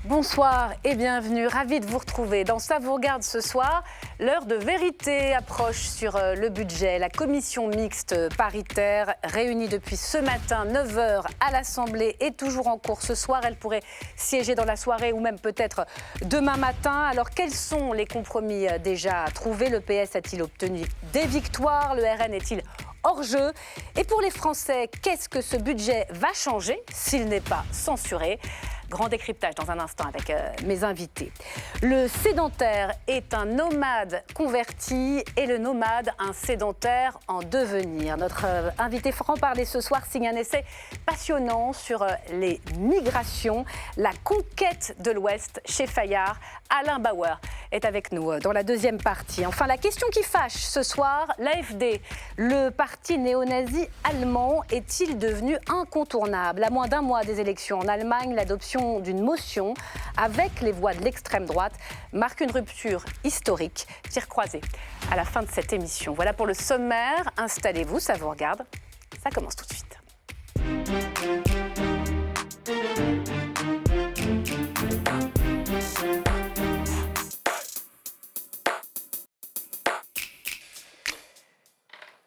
Bonsoir et bienvenue, ravi de vous retrouver. Dans Ça vous regarde ce soir, l'heure de vérité approche sur le budget. La commission mixte paritaire, réunie depuis ce matin, 9h à l'Assemblée, est toujours en cours ce soir. Elle pourrait siéger dans la soirée ou même peut-être demain matin. Alors quels sont les compromis déjà trouvés? Le PS a-t-il obtenu des victoires? Le RN est-il hors jeu? Et pour les Français, qu'est-ce que ce budget va changer s'il n'est pas censuré? Grand décryptage dans un instant avec mes invités. Le sédentaire est un nomade converti et le nomade un sédentaire en devenir. Notre invité franc-parler ce soir signe un essai passionnant sur les migrations, la conquête de l'Ouest chez Fayard. Alain Bauer est avec nous dans la deuxième partie. Enfin, la question qui fâche ce soir, l'AfD, le parti néo-nazi allemand, est-il devenu incontournable? À moins d'un mois des élections en Allemagne, l'adoption d'une motion avec les voix de l'extrême droite marque une rupture historique. Tir croisé à la fin de cette émission. Voilà pour le sommaire. Installez-vous, ça vous regarde. Ça commence tout de suite.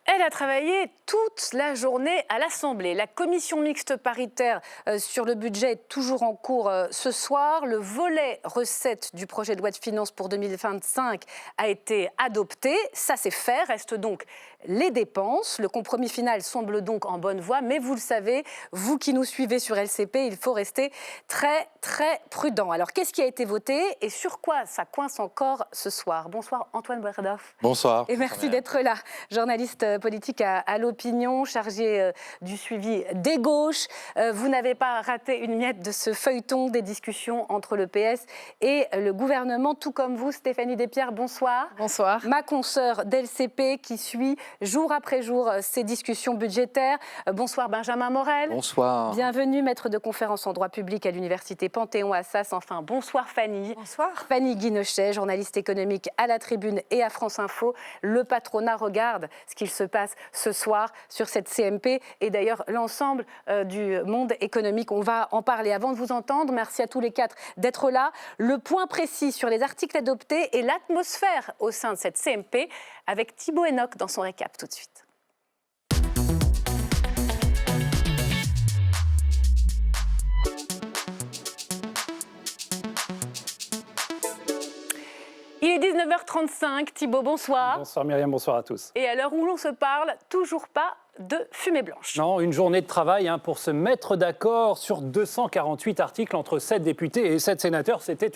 Elle a travaillé toute la journée à l'Assemblée. La commission mixte paritaire sur le budget est toujours en cours ce soir. Le volet recettes du projet de loi de finances pour 2025 a été adopté. Ça, c'est fait. Restent donc les dépenses. Le compromis final semble donc en bonne voie. Mais vous le savez, vous qui nous suivez sur LCP, il faut rester très, très prudent. Alors, qu'est-ce qui a été voté et sur quoi ça coince encore ce soir? Bonsoir Antoine Berdoff. Bonsoir. Et merci d'être là. Journaliste politique à l'opinion, chargé du suivi des gauches. Vous n'avez pas raté une miette de ce feuilleton des discussions entre le PS et le gouvernement, tout comme vous, Stéphanie Despierres. Bonsoir. Bonsoir. Ma consoeur d'LCP qui suit jour après jour ces discussions budgétaires. Bonsoir Benjamin Morel. Bonsoir. Bienvenue, maître de conférence en droit public à l'université Panthéon-Assas. Enfin, bonsoir Fanny. Bonsoir. Fanny Guinochet, journaliste économique à La Tribune et à France Info. Le patronat regarde ce qu'il se passe ce soir sur cette CMP et d'ailleurs l'ensemble du monde économique. On va en parler. Avant de vous entendre, merci à tous les quatre d'être là. Le point précis sur les articles adoptés et l'atmosphère au sein de cette CMP avec Thibaut Enoch dans son récap tout de suite. Il est 19h35, Thibaut, bonsoir. Bonsoir Myriam, bonsoir à tous. Et à l'heure où l'on se parle, toujours pas de fumée blanche. Non, une journée de travail pour se mettre d'accord sur 248 articles entre 7 députés et 7 sénateurs. C'était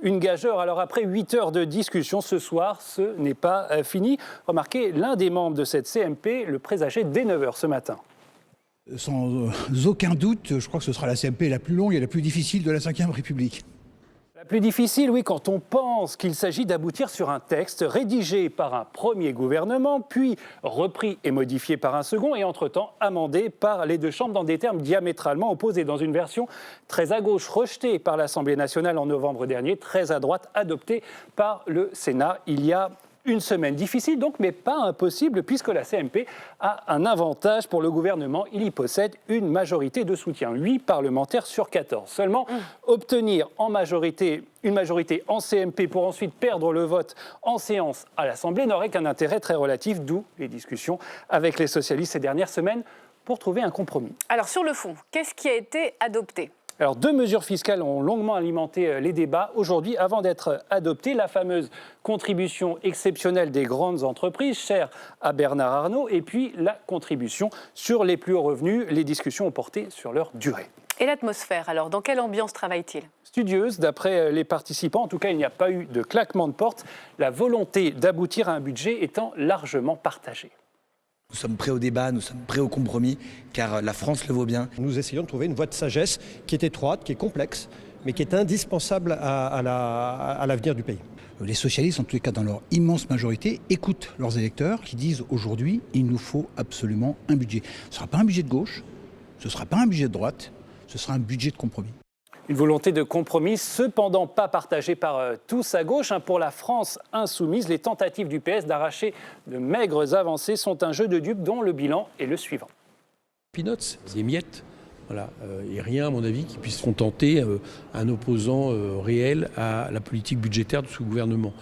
une gageure. Alors après 8 heures de discussion, ce soir, ce n'est pas fini. Remarquez, l'un des membres de cette CMP le présageait dès 9h ce matin. Sans aucun doute, je crois que ce sera la CMP la plus longue et la plus difficile de la Ve République. La plus difficile, oui, quand on pense qu'il s'agit d'aboutir sur un texte rédigé par un premier gouvernement, puis repris et modifié par un second, et entre-temps amendé par les deux chambres dans des termes diamétralement opposés, dans une version très à gauche rejetée par l'Assemblée nationale en novembre dernier, très à droite adoptée par le Sénat il y a une semaine. Difficile donc, mais pas impossible, puisque la CMP a un avantage pour le gouvernement. Il y possède une majorité de soutien, 8 parlementaires sur 14. Seulement, obtenir une majorité en CMP pour ensuite perdre le vote en séance à l'Assemblée n'aurait qu'un intérêt très relatif, d'où les discussions avec les socialistes ces dernières semaines pour trouver un compromis. Alors sur le fond, qu'est-ce qui a été adopté ? Alors, 2 mesures fiscales ont longuement alimenté les débats. Aujourd'hui, avant d'être adoptée, la fameuse contribution exceptionnelle des grandes entreprises, chère à Bernard Arnault, et puis la contribution sur les plus hauts revenus. Les discussions ont porté sur leur durée. Et l'atmosphère, alors, dans quelle ambiance travaille-t-il ? Studieuse, d'après les participants. En tout cas, il n'y a pas eu de claquement de porte. La volonté d'aboutir à un budget étant largement partagée. Nous sommes prêts au débat, nous sommes prêts au compromis, car la France le vaut bien. Nous essayons de trouver une voie de sagesse qui est étroite, qui est complexe, mais qui est indispensable à l'avenir du pays. Les socialistes, en tous les cas dans leur immense majorité, écoutent leurs électeurs qui disent aujourd'hui il nous faut absolument un budget. Ce ne sera pas un budget de gauche, ce ne sera pas un budget de droite, ce sera un budget de compromis. Une volonté de compromis, cependant pas partagée par tous à gauche. Pour la France insoumise, les tentatives du PS d'arracher de maigres avancées sont un jeu de dupes dont le bilan est le suivant. Peanuts, des miettes Voilà. Et rien, à mon avis, qui puisse contenter un opposant réel à la politique budgétaire de ce gouvernement.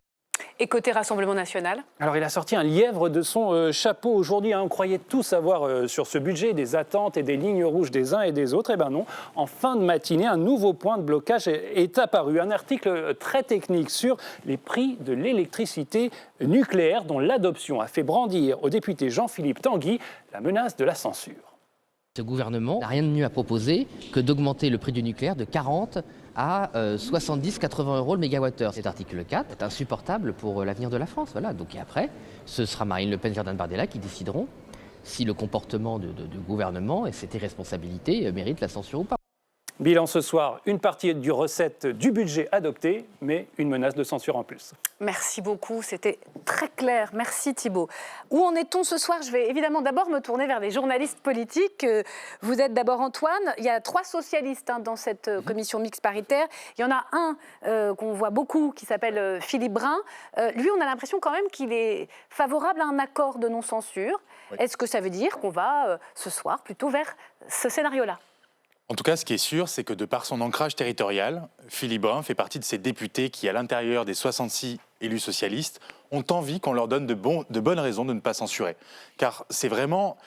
Et côté Rassemblement national ? Alors, il a sorti un lièvre de son chapeau aujourd'hui. On croyait tout savoir sur ce budget, des attentes et des lignes rouges des uns et des autres. Eh bien non, en fin de matinée, un nouveau point de blocage est apparu. Un article très technique sur les prix de l'électricité nucléaire, dont l'adoption a fait brandir au député Jean-Philippe Tanguy la menace de la censure. Ce gouvernement n'a rien de mieux à proposer que d'augmenter le prix du nucléaire de 40 à 70-80 euros le mégawattheure. Cet article 4 est insupportable pour l'avenir de la France. Voilà. Donc, et après, ce sera Marine Le Pen et Jordan Bardella qui décideront si le comportement du gouvernement et cette irresponsabilité mérite la censure ou pas. Bilan ce soir, une partie du recette du budget adopté, mais une menace de censure en plus. Merci beaucoup, c'était très clair. Merci Thibault. Où en est-on ce soir ? Je vais évidemment d'abord me tourner vers les journalistes politiques. Vous êtes d'abord Antoine. Il y a 3 socialistes dans cette commission mixte paritaire. Il y en a un qu'on voit beaucoup qui s'appelle Philippe Brun. Lui, on a l'impression quand même qu'il est favorable à un accord de non-censure. Oui. Est-ce que ça veut dire qu'on va ce soir plutôt vers ce scénario-là ? En tout cas, ce qui est sûr, c'est que de par son ancrage territorial, Philippe Brun fait partie de ces députés qui, à l'intérieur des 66 élus socialistes, ont envie qu'on leur donne de bonnes raisons de ne pas censurer. Car c'est vraiment,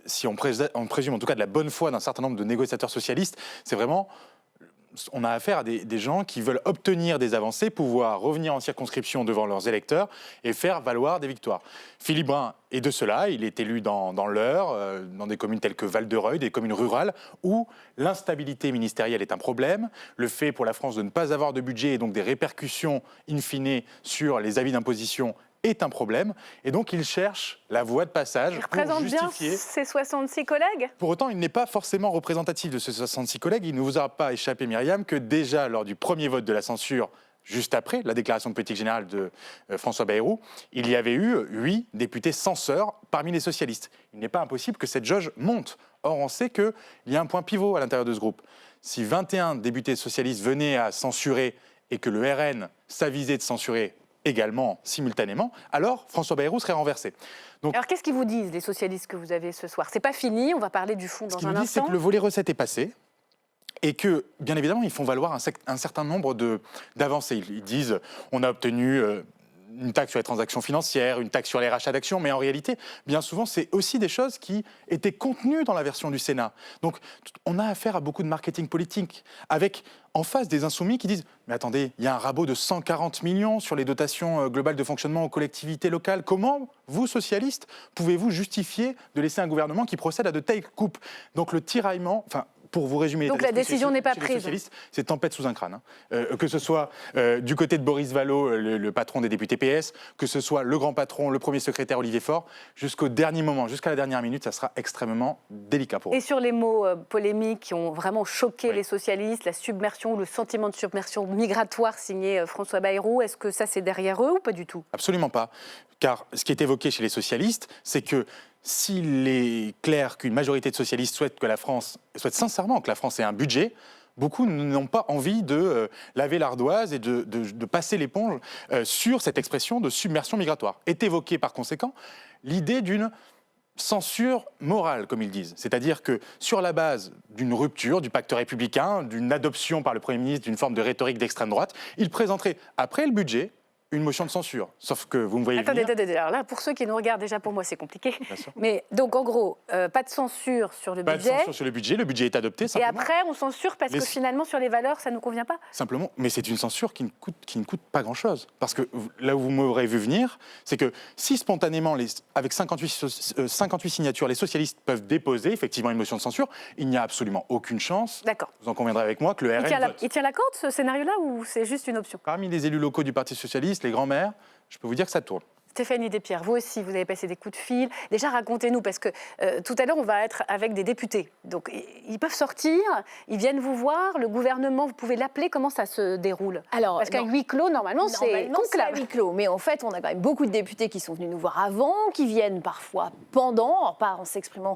si on présume en tout cas de la bonne foi d'un certain nombre de négociateurs socialistes, c'est vraiment... On a affaire à des gens qui veulent obtenir des avancées, pouvoir revenir en circonscription devant leurs électeurs et faire valoir des victoires. Philippe Brun est de cela, il est élu dans l'Eure, dans des communes telles que Val-de-Reuil, des communes rurales, où l'instabilité ministérielle est un problème, le fait pour la France de ne pas avoir de budget et donc des répercussions in fine sur les avis d'imposition est un problème, et donc il cherche la voie de passage pour justifier... Il représente bien ses 66 collègues ? Pour autant, il n'est pas forcément représentatif de ces 66 collègues. Il ne vous aura pas échappé, Myriam, que déjà lors du premier vote de la censure, juste après la déclaration de politique générale de François Bayrou, il y avait eu 8 députés censeurs parmi les socialistes. Il n'est pas impossible que cette jauge monte. Or, on sait qu'il y a un point pivot à l'intérieur de ce groupe. Si 21 députés socialistes venaient à censurer et que le RN s'avisait de censurer également, simultanément, alors François Bayrou serait renversé. Donc, alors qu'est-ce qu'ils vous disent, les socialistes que vous avez ce soir ? C'est pas fini, on va parler du fond dans un instant. Ce qu'ils nous disent, c'est que le volet recette est passé et que, bien évidemment, ils font valoir un certain nombre d'avancées. Ils disent, on a obtenu... une taxe sur les transactions financières, une taxe sur les rachats d'actions, mais en réalité, bien souvent, c'est aussi des choses qui étaient contenues dans la version du Sénat. Donc, on a affaire à beaucoup de marketing politique, avec en face des insoumis qui disent « Mais attendez, il y a un rabot de 140 millions sur les dotations globales de fonctionnement aux collectivités locales. Comment, vous, socialistes, pouvez-vous justifier de laisser un gouvernement qui procède à de telles coupes ?» Donc, le tiraillement... Pour vous résumer, donc la décision n'est pas prise. C'est tempête sous un crâne. Que ce soit du côté de Boris Vallaud, le patron des députés PS, que ce soit le grand patron, le premier secrétaire Olivier Faure, jusqu'au dernier moment, jusqu'à la dernière minute, ça sera extrêmement délicat pour eux. Et sur les mots polémiques qui ont vraiment choqué les socialistes, la submersion, le sentiment de submersion migratoire signé François Bayrou, est-ce que ça c'est derrière eux ou pas du tout ? Absolument pas. Car ce qui est évoqué chez les socialistes, c'est que s'il est clair qu'une majorité de socialistes souhaite sincèrement que la France ait un budget, beaucoup n'ont pas envie de laver l'ardoise et de passer l'éponge sur cette expression de submersion migratoire. Est évoquée par conséquent l'idée d'une censure morale, comme ils disent. C'est-à-dire que sur la base d'une rupture du pacte républicain, d'une adoption par le Premier ministre d'une forme de rhétorique d'extrême droite, ils présenteraient, après le budget, une motion de censure. Sauf que vous me voyez venir... Attendez. Alors là, pour ceux qui nous regardent, déjà pour moi, c'est compliqué. Mais donc, en gros, pas de censure sur le budget. Pas de censure sur le budget est adopté, simplement. Et après, on censure parce que finalement, sur les valeurs, ça ne nous convient pas. Simplement, mais c'est une censure qui ne coûte pas grand-chose. Parce que là où vous m'aurez vu venir, c'est que si spontanément, avec 58 signatures, les socialistes peuvent déposer effectivement une motion de censure, il n'y a absolument aucune chance, vous en conviendrez avec moi, que le RN vote. Il tient la corde, ce scénario-là, ou c'est juste une option ? Parmi les élus locaux du Parti socialiste, les grands-mères, je peux vous dire que ça tourne. Stéphanie Despierres, vous aussi, vous avez passé des coups de fil. Déjà, racontez-nous, parce que tout à l'heure, on va être avec des députés. Donc, ils peuvent sortir, ils viennent vous voir, le gouvernement, vous pouvez l'appeler, comment ça se déroule ? Alors, parce qu'à huis clos, normalement, c'est conclave. À huis clos, mais en fait, on a quand même beaucoup de députés qui sont venus nous voir avant, qui viennent parfois pendant, alors pas en s'exprimant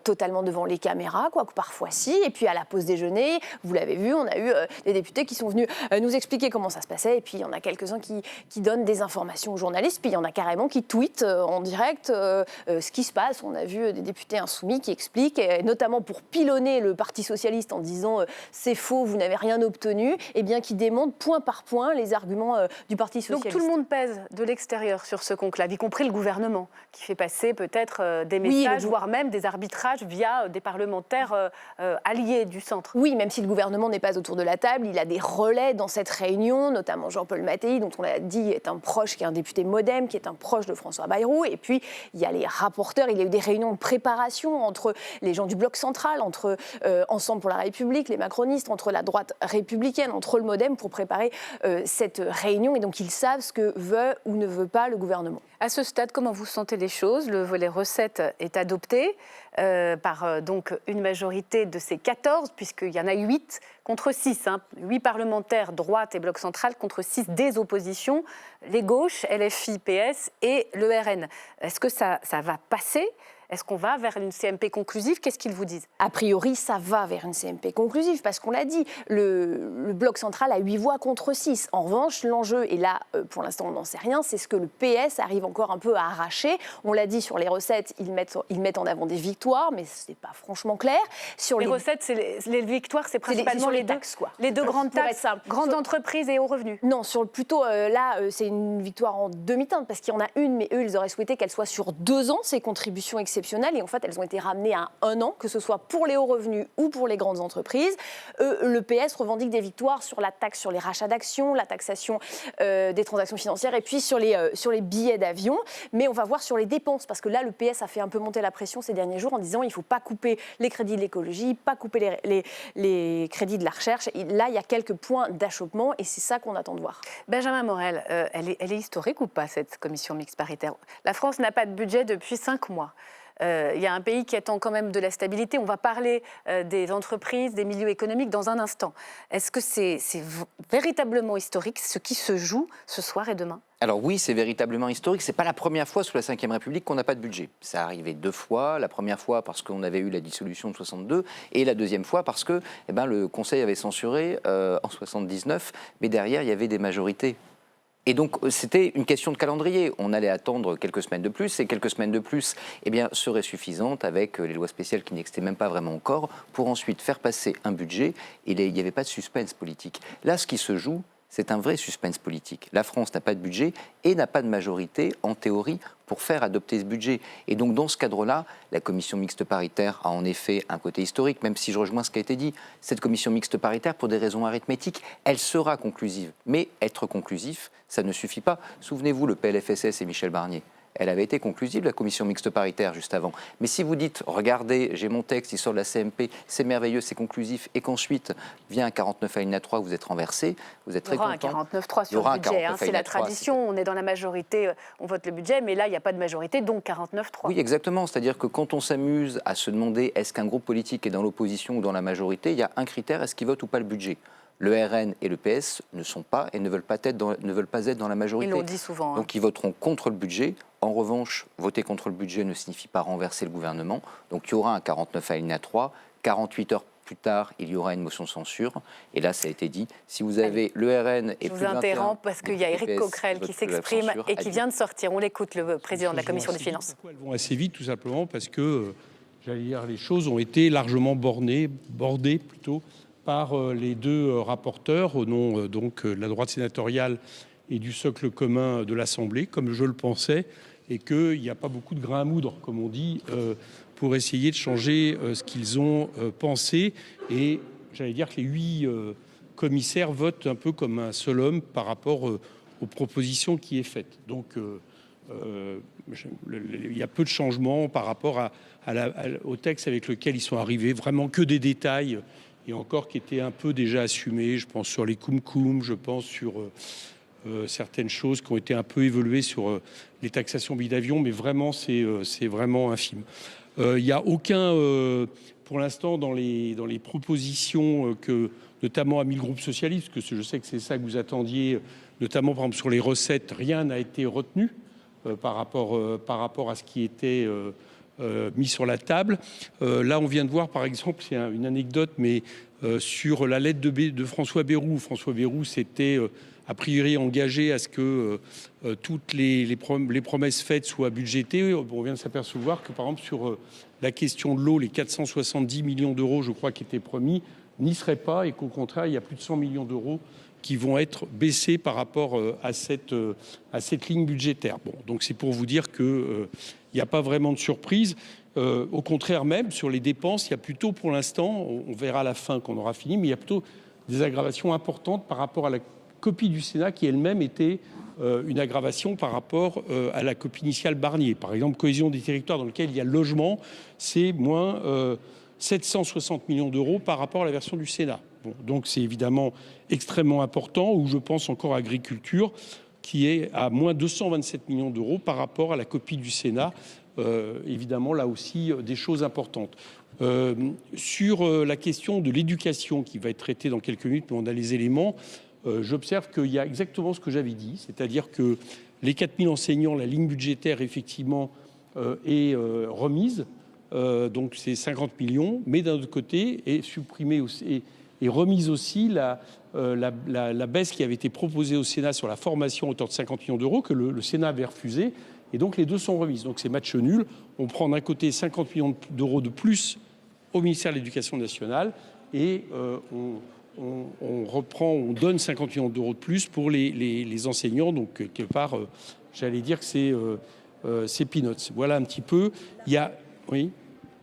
totalement devant les caméras, quoique parfois si, et puis à la pause déjeuner, vous l'avez vu, on a eu des députés qui sont venus nous expliquer comment ça se passait, et puis il y en a quelques-uns qui donnent des informations aux journalistes, puis il y en a a carrément qui tweetent en direct ce qui se passe. On a vu des députés insoumis qui expliquent, et notamment pour pilonner le Parti socialiste en disant c'est faux, vous n'avez rien obtenu, et bien qui démontrent point par point les arguments du Parti socialiste. Donc tout le monde pèse de l'extérieur sur ce conclave, y compris le gouvernement, qui fait passer peut-être des messages, voire même des arbitrages via des parlementaires alliés du centre. Oui, même si le gouvernement n'est pas autour de la table, il a des relais dans cette réunion, notamment Jean-Paul Mattei, dont on l'a dit est un proche, qui est un député MoDem, qui est un proche de François Bayrou. Et puis, il y a les rapporteurs, il y a eu des réunions de préparation entre les gens du bloc central, entre Ensemble pour la République, les macronistes, entre la droite républicaine, entre le MoDem, pour préparer cette réunion. Et donc, ils savent ce que veut ou ne veut pas le gouvernement. À ce stade, comment vous sentez les choses? Le volet recettes est adopté par donc une majorité de ces 14, puisqu'il y en a 8 contre 6. 8 parlementaires, droite et bloc central, contre 6 des oppositions, les gauches, LFI, PS et le RN. Est-ce que ça va passer ? Est-ce qu'on va vers une CMP conclusive? Qu'est-ce qu'ils vous disent? A priori, ça va vers une CMP conclusive, parce qu'on l'a dit, le bloc central a 8 voix contre 6. En revanche, l'enjeu, et là, pour l'instant, on n'en sait rien, c'est ce que le PS arrive encore un peu à arracher. On l'a dit, sur les recettes, ils mettent en avant des victoires, mais ce n'est pas franchement clair. Sur les recettes, les victoires, c'est principalement les taxes, quoi. Les deux grandes taxes, grandes entreprises et hauts revenus. Non, plutôt, c'est une victoire en demi-teinte, parce qu'il y en a une, mais eux, ils auraient souhaité qu'elle soit sur 2 ans, ces contributions exceptionnelles. Et en fait, elles ont été ramenées à 1 an, que ce soit pour les hauts revenus ou pour les grandes entreprises. Le PS revendique des victoires sur la taxe sur les rachats d'actions, la taxation des transactions financières, et puis sur les billets d'avion. Mais on va voir sur les dépenses, parce que là, le PS a fait un peu monter la pression ces derniers jours en disant il ne faut pas couper les crédits de l'écologie, pas couper les crédits de la recherche. Et là, il y a quelques points d'achoppement, et c'est ça qu'on attend de voir. Benjamin Morel, elle est historique ou pas, cette commission mixte paritaire? La France n'a pas de budget depuis 5 mois. Il y a un pays qui attend quand même de la stabilité. On va parler des entreprises, des milieux économiques dans un instant. Est-ce que c'est véritablement historique ce qui se joue ce soir et demain? Alors oui, c'est véritablement historique. Ce n'est pas la première fois sous la Ve République qu'on n'a pas de budget. Ça arrivé 2 fois. La première fois parce qu'on avait eu la dissolution de 62, et la deuxième fois parce que le Conseil avait censuré en 79, mais derrière, il y avait des majorités. Et donc, c'était une question de calendrier. On allait attendre quelques semaines de plus, et quelques semaines de plus seraient suffisantes avec les lois spéciales qui n'existaient même pas vraiment encore, pour ensuite faire passer un budget. Et il n'y avait pas de suspense politique. Là, ce qui se joue, c'est un vrai suspense politique. La France n'a pas de budget et n'a pas de majorité, en théorie, pour faire adopter ce budget. Et donc, dans ce cadre-là, la commission mixte paritaire a en effet un côté historique, même si je rejoins ce qui a été dit. Cette commission mixte paritaire, pour des raisons arithmétiques, elle sera conclusive. Mais être conclusif, ça ne suffit pas. Souvenez-vous, le PLFSS et Michel Barnier. Elle avait été conclusive, la commission mixte paritaire, juste avant. Mais si vous dites, regardez, j'ai mon texte, il sort de la CMP, c'est merveilleux, c'est conclusif, et qu'ensuite vient un 49 alinéa 3, vous êtes renversé, vous êtes très content. Il y aura un 49.3 sur le budget, c'est la tradition, on est dans la majorité, on vote le budget, mais là, il n'y a pas de majorité, donc 49.3. Oui, exactement, c'est-à-dire que quand on s'amuse à se demander est-ce qu'un groupe politique est dans l'opposition ou dans la majorité, il y a un critère, est-ce qu'il vote ou pas le budget? Le RN et le PS ne sont pas et ne veulent pas être dans la majorité. Ils l'ont dit souvent. Donc ils voteront contre le budget. En revanche, voter contre le budget ne signifie pas renverser le gouvernement. Donc il y aura un 49 alinéa 3. 48 heures plus tard, il y aura une motion de censure. Et là, ça a été dit. Si vous avez le RN et je vous interromps parce qu'il y a Éric Coquerel qui s'exprime et qui vient de sortir. On l'écoute, le président de la Commission des finances. Elles vont assez vite, tout simplement parce que, j'allais dire, les choses ont été largement bordées plutôt, par les 2 rapporteurs au nom de la droite sénatoriale et du socle commun de l'Assemblée, comme je le pensais, et qu'il n'y a pas beaucoup de grains à moudre, comme on dit, pour essayer de changer ce qu'ils ont pensé. Et j'allais dire que les 8 commissaires votent un peu comme un seul homme par rapport aux propositions qui est faites. Donc il y a peu de changements par rapport au texte avec lequel ils sont arrivés, vraiment que des détails, et encore qui étaient un peu déjà assumés. Je pense sur les cum-cum, je pense sur certaines choses qui ont été un peu évoluées sur les taxations billets d'avion, mais vraiment, c'est vraiment infime. Il n'y a aucun, pour l'instant, dans les propositions que notamment a mis le groupe socialiste, parce que je sais que c'est ça que vous attendiez, notamment par exemple sur les recettes, rien n'a été retenu par rapport à ce qui était mis sur la table. Là, on vient de voir, par exemple, c'est une anecdote, mais sur la lettre de François Bayrou. François Bayrou s'était a priori engagé à ce que toutes les promesses faites soient budgétées. On vient de s'apercevoir que, par exemple, sur la question de l'eau, les 470 millions d'euros, je crois, qui étaient promis, n'y seraient pas, et qu'au contraire, il y a plus de 100 millions d'euros qui vont être baissés par rapport à cette ligne budgétaire. Bon, donc c'est pour vous dire qu'il n'y a pas vraiment de surprise. Au contraire même, sur les dépenses, il y a plutôt pour l'instant, on verra à la fin qu'on aura fini, mais il y a plutôt des aggravations importantes par rapport à la copie du Sénat qui elle-même était une aggravation par rapport à la copie initiale Barnier. Par exemple, cohésion des territoires dans lequel il y a le logement, c'est moins 760 millions d'euros par rapport à la version du Sénat. Bon, donc c'est évidemment extrêmement important, ou je pense encore à agriculture, qui est à moins 227 millions d'euros par rapport à la copie du Sénat. Évidemment, là aussi, des choses importantes. Sur la question de l'éducation, qui va être traitée dans quelques minutes, mais on a les éléments, j'observe qu'il y a exactement ce que j'avais dit, c'est-à-dire que les 4000 enseignants, la ligne budgétaire, effectivement, est remise, donc c'est 50 millions, mais d'un autre côté, est supprimée aussi, et remise aussi la baisse qui avait été proposée au Sénat sur la formation à hauteur de 50 millions d'euros, que le Sénat avait refusé, et donc les deux sont remises. Donc c'est match nul. On prend d'un côté 50 millions d'euros de plus au ministère de l'Éducation nationale, et on donne 50 millions d'euros de plus pour les enseignants. Donc quelque part, j'allais dire que c'est peanuts. Voilà un petit peu. Il y a... Oui.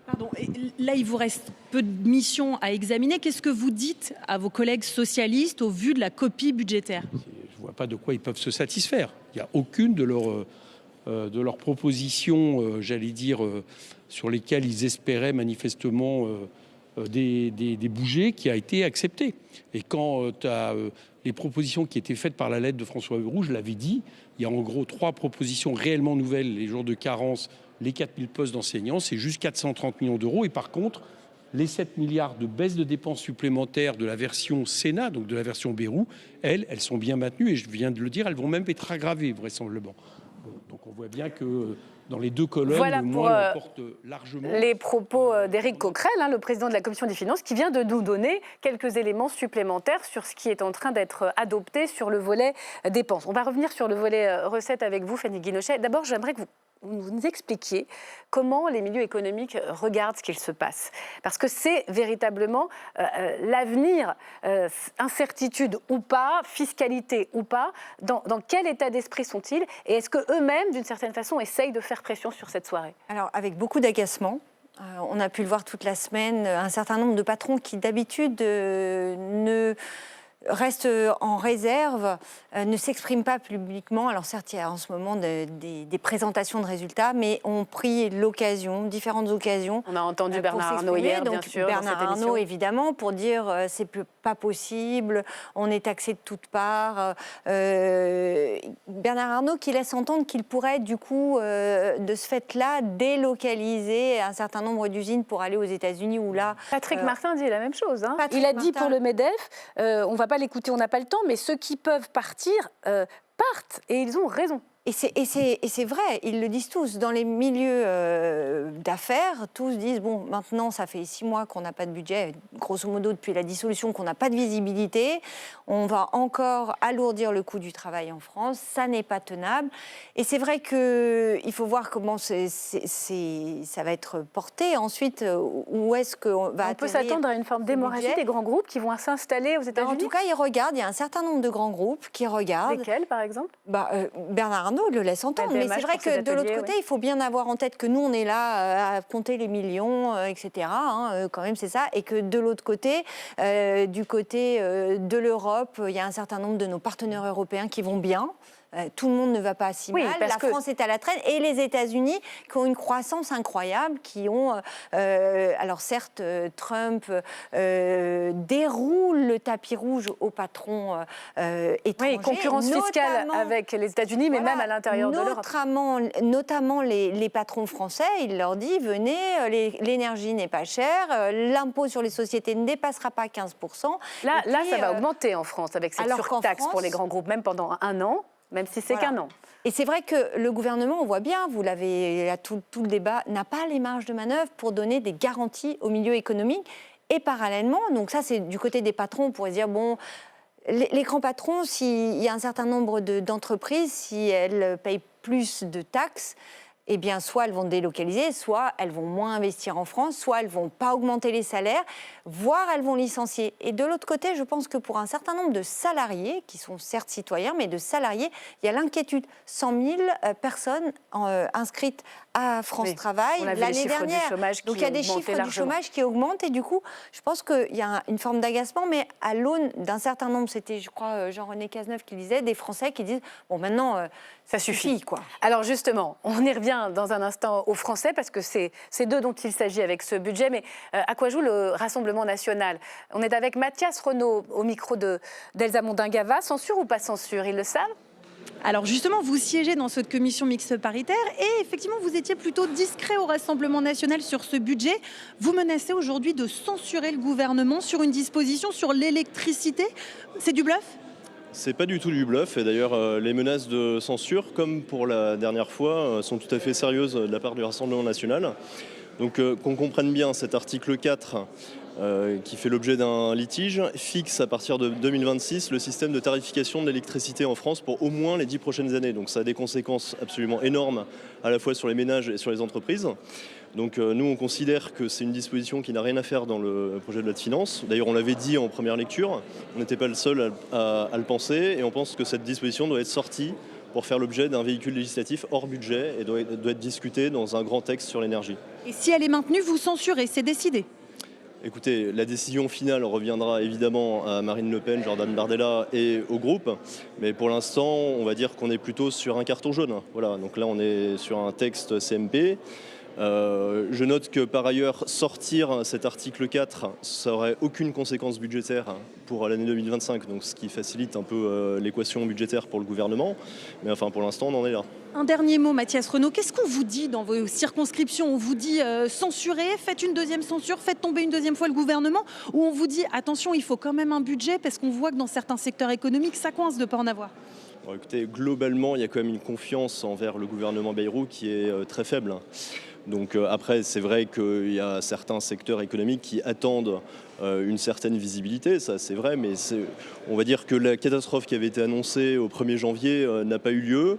Pardon, là, il vous reste peu de missions à examiner. Qu'est-ce que vous dites à vos collègues socialistes au vu de la copie budgétaire ? Je ne vois pas de quoi ils peuvent se satisfaire. Il n'y a aucune de leurs propositions, j'allais dire, sur lesquelles ils espéraient manifestement des bougies, qui a été acceptée. Et quant à les propositions qui étaient faites par la lettre de François Bayrou, je l'avais dit, il y a en gros 3 propositions réellement nouvelles: les jours de carence, les 4000 postes d'enseignants, c'est juste 430 millions d'euros. Et par contre, les 7 milliards de baisse de dépenses supplémentaires de la version Sénat, donc de la version Bayrou, elles sont bien maintenues. Et je viens de le dire, elles vont même être aggravées, vraisemblablement. Donc on voit bien que dans les deux colonnes, voilà le moins l'emporte largement. Les propos d'Éric Coquerel, le président de la Commission des finances, qui vient de nous donner quelques éléments supplémentaires sur ce qui est en train d'être adopté sur le volet dépenses. On va revenir sur le volet recettes avec vous, Fanny Guinochet. D'abord, j'aimerais que vous nous expliquiez comment les milieux économiques regardent ce qu'il se passe. Parce que c'est véritablement l'avenir, incertitude ou pas, fiscalité ou pas, dans quel état d'esprit sont-ils? Et est-ce qu'eux-mêmes, d'une certaine façon, essayent de faire pression sur cette soirée? Alors, avec beaucoup d'agacement. On a pu le voir toute la semaine, un certain nombre de patrons qui, d'habitude, ne restent en réserve, ne s'expriment pas publiquement. Alors certes, il y a en ce moment des présentations de résultats, mais ont pris l'occasion, différentes occasions. On a entendu Bernard Arnault hier, bien sûr. Bernard Arnault, évidemment, pour dire c'est pas possible, on est taxé de toutes parts. Bernard Arnault qui laisse entendre qu'il pourrait, du coup, de ce fait-là, délocaliser un certain nombre d'usines pour aller aux États-Unis ou là. Patrick Martin dit la même chose. Il a dit pour le MEDEF, on va pas l'écouter, on n'a pas le temps, mais ceux qui peuvent partir partent, et ils ont raison. Et c'est vrai, ils le disent tous. Dans les milieux d'affaires, tous disent, bon, maintenant, ça fait 6 mois qu'on n'a pas de budget, grosso modo, depuis la dissolution, qu'on n'a pas de visibilité. On va encore alourdir le coût du travail en France. Ça n'est pas tenable. Et c'est vrai qu'il faut voir comment ça va être porté. Ensuite, où est-ce qu'on va On peut s'attendre à une forme d'hémorragie des grands groupes qui vont s'installer aux États-Unis? En tout cas, ils regardent. Il y a un certain nombre de grands groupes qui regardent. Lesquels, par exemple? Bernard Arnault le laisse entendre, mais c'est vrai que de l'autre côté, il faut bien avoir en tête que nous, on est là à compter les millions, etc. Quand même, c'est ça. Et que de l'autre côté, du côté de l'Europe, il y a un certain nombre de nos partenaires européens qui vont bien. Tout le monde ne va pas si mal. La France est à la traîne. Et les États-Unis, qui ont une croissance incroyable, qui ont... alors certes, Trump déroule le tapis rouge aux patrons étrangers. Oui, concurrence fiscale avec les États-Unis, mais même à l'intérieur de l'Europe. Notamment les patrons français, il leur dit, venez, l'énergie n'est pas chère, l'impôt sur les sociétés ne dépassera pas 15%. Là, ça va augmenter en France, avec cette surtaxe pour les grands groupes, même pendant un an. même si c'est qu'un an. Et c'est vrai que le gouvernement, on voit bien, vous l'avez, tout le débat, n'a pas les marges de manœuvre pour donner des garanties au milieu économique. Et parallèlement, donc ça c'est du côté des patrons, on pourrait se dire, bon, les grands patrons, s'il y a un certain nombre d'entreprises, si elles payent plus de taxes, eh bien, soit elles vont délocaliser, soit elles vont moins investir en France, soit elles ne vont pas augmenter les salaires, voire elles vont licencier. Et de l'autre côté, je pense que pour un certain nombre de salariés, qui sont certes citoyens, mais de salariés, il y a l'inquiétude. 100 000 personnes inscrites à France Travail l'année dernière. Donc il y a des chiffres du chômage qui augmentent et du coup, je pense qu'il y a une forme d'agacement, mais à l'aune d'un certain nombre, c'était je crois Jean-René Cazeneuve qui disait, des Français qui disent, bon maintenant, ça suffit. Quoi. Alors justement, on y revient dans un instant aux Français parce que c'est d'eux dont il s'agit avec ce budget, mais à quoi joue le Rassemblement national? On est avec Mathias Renaud au micro d'Elsa Mondingava. Censure ou pas censure, ils le savent? Alors justement, vous siégez dans cette commission mixte paritaire et effectivement, vous étiez plutôt discret au Rassemblement national sur ce budget. Vous menacez aujourd'hui de censurer le gouvernement sur une disposition sur l'électricité. C'est du bluff ? C'est pas du tout du bluff et d'ailleurs les menaces de censure, comme pour la dernière fois, sont tout à fait sérieuses de la part du Rassemblement national. Donc qu'on comprenne bien, cet article 4 qui fait l'objet d'un litige fixe à partir de 2026 le système de tarification de l'électricité en France pour au moins les 10 prochaines années. Donc ça a des conséquences absolument énormes à la fois sur les ménages et sur les entreprises. Donc nous, on considère que c'est une disposition qui n'a rien à faire dans le projet de loi de finances. D'ailleurs, on l'avait dit en première lecture, on n'était pas le seul à le penser, et on pense que cette disposition doit être sortie pour faire l'objet d'un véhicule législatif hors budget et doit être discutée dans un grand texte sur l'énergie. Et si elle est maintenue, vous censurez, c'est décidé? Écoutez, la décision finale reviendra évidemment à Marine Le Pen, Jordan Bardella et au groupe. Mais pour l'instant, on va dire qu'on est plutôt sur un carton jaune. Voilà, donc là, on est sur un texte CMP. Je note que par ailleurs, sortir cet article 4, ça n'aurait aucune conséquence budgétaire pour l'année 2025, donc ce qui facilite un peu l'équation budgétaire pour le gouvernement. Mais enfin, pour l'instant, on en est là. Un dernier mot, Mathias Renaud. Qu'est-ce qu'on vous dit dans vos circonscriptions? On vous dit censurez, faites une deuxième censure, faites tomber une deuxième fois le gouvernement? Ou on vous dit attention, il faut quand même un budget parce qu'on voit que dans certains secteurs économiques, ça coince de ne pas en avoir? Bon, écoutez, globalement, il y a quand même une confiance envers le gouvernement Bayrou qui est très faible. Donc après, c'est vrai qu'il y a certains secteurs économiques qui attendent une certaine visibilité, ça c'est vrai, mais on va dire que la catastrophe qui avait été annoncée au 1er janvier n'a pas eu lieu.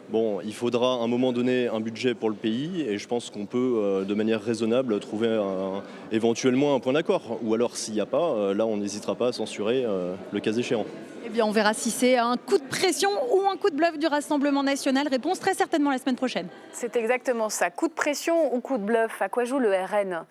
Bon, il faudra à un moment donné un budget pour le pays et je pense qu'on peut de manière raisonnable trouver éventuellement un point d'accord. Ou alors s'il n'y a pas, là on n'hésitera pas à censurer le cas échéant. Eh bien on verra si c'est un coup de pression ou un coup de bluff du Rassemblement national. Réponse très certainement la semaine prochaine. C'est exactement ça. Coup de pression ou coup de bluff? À quoi joue le RN?